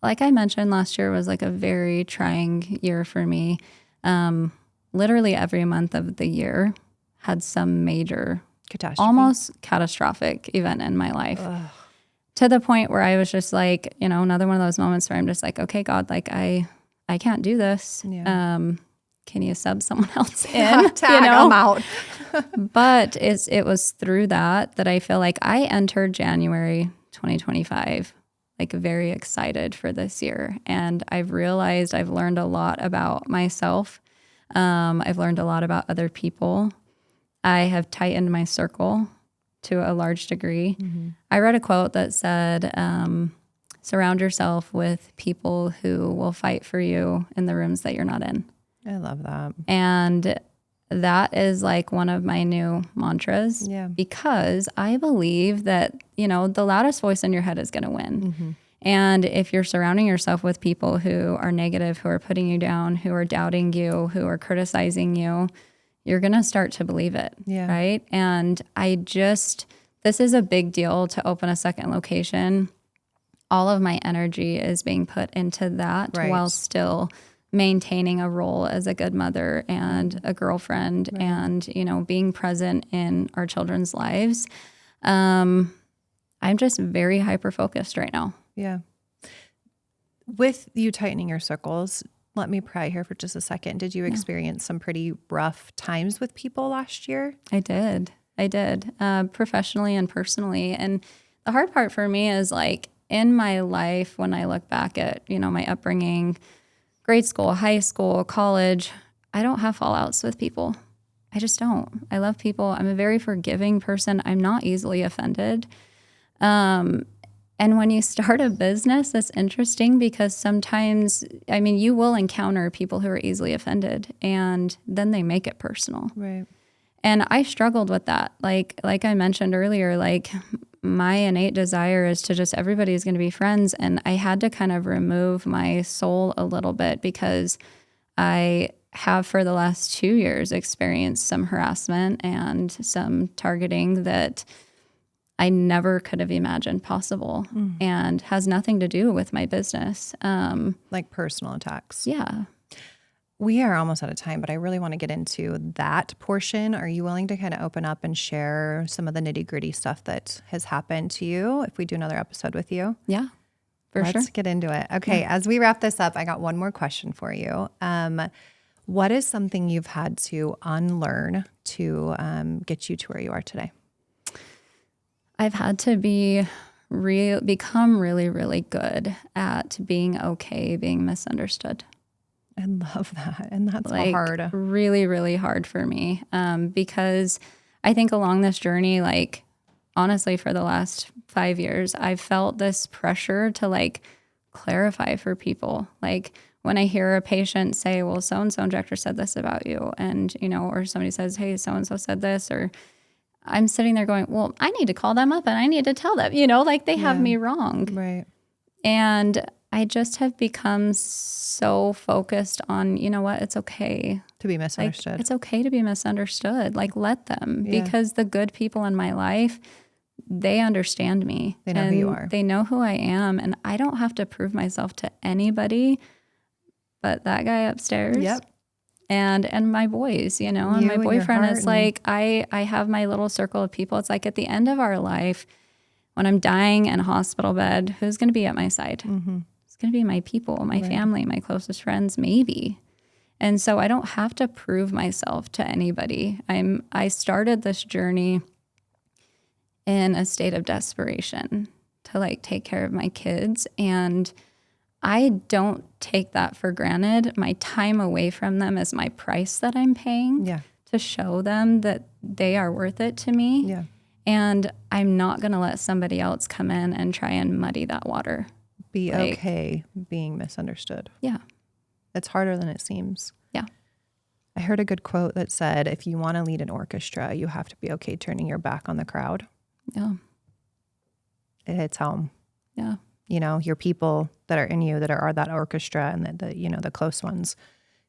like I mentioned, last year was like a very trying year for me. Literally every month of the year had some major catastrophe, almost catastrophic event in my life. Ugh. To the point where I was just like, another one of those moments where I'm just like, okay, God, like I can't do this. Yeah. Can you sub someone else in? I'm out. But it was through that I feel like I entered January 2025 like very excited for this year. And I've realized I've learned a lot about myself. I've learned a lot about other people. I have tightened my circle to a large degree. Mm-hmm. I read a quote that said, surround yourself with people who will fight for you in the rooms that you're not in. I love that. And that is like one of my new mantras. Yeah. Because I believe that, the loudest voice in your head is going to win. Mm-hmm. And if you're surrounding yourself with people who are negative, who are putting you down, who are doubting you, who are criticizing you, you're going to start to believe it. Yeah. Right. And this is a big deal to open a second location. All of my energy is being put into that while still maintaining a role as a good mother and a girlfriend and, being present in our children's lives. I'm just very hyper-focused right now. Yeah. With you tightening your circles, let me pry here for just a second. Did you experience some pretty rough times with people last year? I did. Professionally and personally. And the hard part for me is like in my life, when I look back at, my upbringing, grade school, high school, college, I don't have fallouts with people. I just don't. I love people. I'm a very forgiving person. I'm not easily offended. And when you start a business, that's interesting because sometimes, you will encounter people who are easily offended and then they make it personal. Right. And I struggled with that. Like I mentioned earlier, like my innate desire is to just everybody's going to be friends. And I had to kind of remove my soul a little bit because I have for the last 2 years experienced some harassment and some targeting that I never could have imagined possible and has nothing to do with my business. Like personal attacks. Yeah. We are almost out of time, but I really want to get into that portion. Are you willing to kind of open up and share some of the nitty gritty stuff that has happened to you if we do another episode with you? Yeah, for sure. Let's get into it. Okay. Yeah. As we wrap this up, I got one more question for you. What is something you've had to unlearn to get you to where you are today? I've had to become really, really good at being okay, being misunderstood. I love that. And that's like hard. Really, really hard for me. Because I think along this journey, like honestly, for the last 5 years, I've felt this pressure to like clarify for people. Like when I hear a patient say, well, so-and-so injector said this about you. And, you know, or somebody says, hey, so-and-so said this, or I'm sitting there going, well, I need to call them up and I need to tell them, you know, like they have me wrong. Right. And I just have become so focused on, you know what, it's okay to be misunderstood. Like, it's okay to be misunderstood. Like let them, because the good people in my life, they understand me. They know who you are. They know who I am. And I don't have to prove myself to anybody but that guy upstairs. Yep. And my boys, you know, and my boyfriend. It's like I have my little circle of people. It's like at the end of our life, when I'm dying in a hospital bed, who's going to be at my side? Mm-hmm. It's going to be my people, my family, my closest friends, maybe. And so I don't have to prove myself to anybody. I started this journey in a state of desperation to like take care of my kids, and I don't take that for granted. My time away from them is my price that I'm paying to show them that they are worth it to me. Yeah. And I'm not going to let somebody else come in and try and muddy that water. Be okay being misunderstood. Yeah. It's harder than it seems. Yeah. I heard a good quote that said, if you want to lead an orchestra, you have to be okay turning your back on the crowd. Yeah. It hits home. Yeah. You know, your people that are in you that are that orchestra and the you know, the close ones.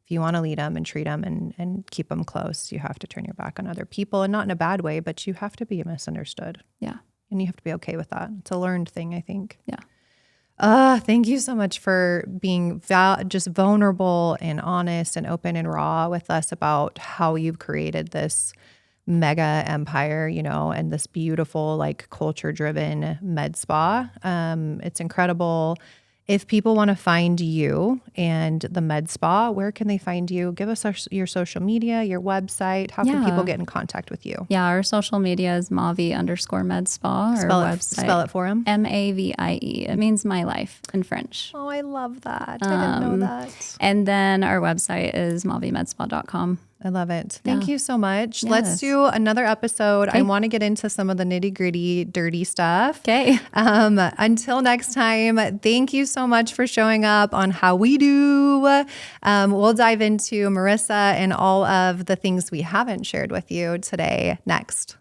If you want to lead them and treat them and keep them close, you have to turn your back on other people, and not in a bad way, but you have to be misunderstood. Yeah. And you have to be okay with that. It's a learned thing, I think. Yeah. Thank you so much for being just vulnerable and honest and open and raw with us about how you've created this mega empire, you know, and this beautiful, like culture-driven med spa. It's incredible. If people want to find you and the med spa, where can they find you? Give us your social media, your website. How can people get in contact with you? Yeah, our social media is Mavie_Med Spa. Spell it for them. Mavie. It means my life in French. Oh, I love that. I didn't know that. And then our website is MavieMedSpa.com. I love it. Thank you so much. Yes. Let's do another episode. Okay. I want to get into some of the nitty gritty, dirty stuff. Okay. Until next time, thank you so much for showing up on How We Do. We'll dive into Marissa and all of the things we haven't shared with you today next.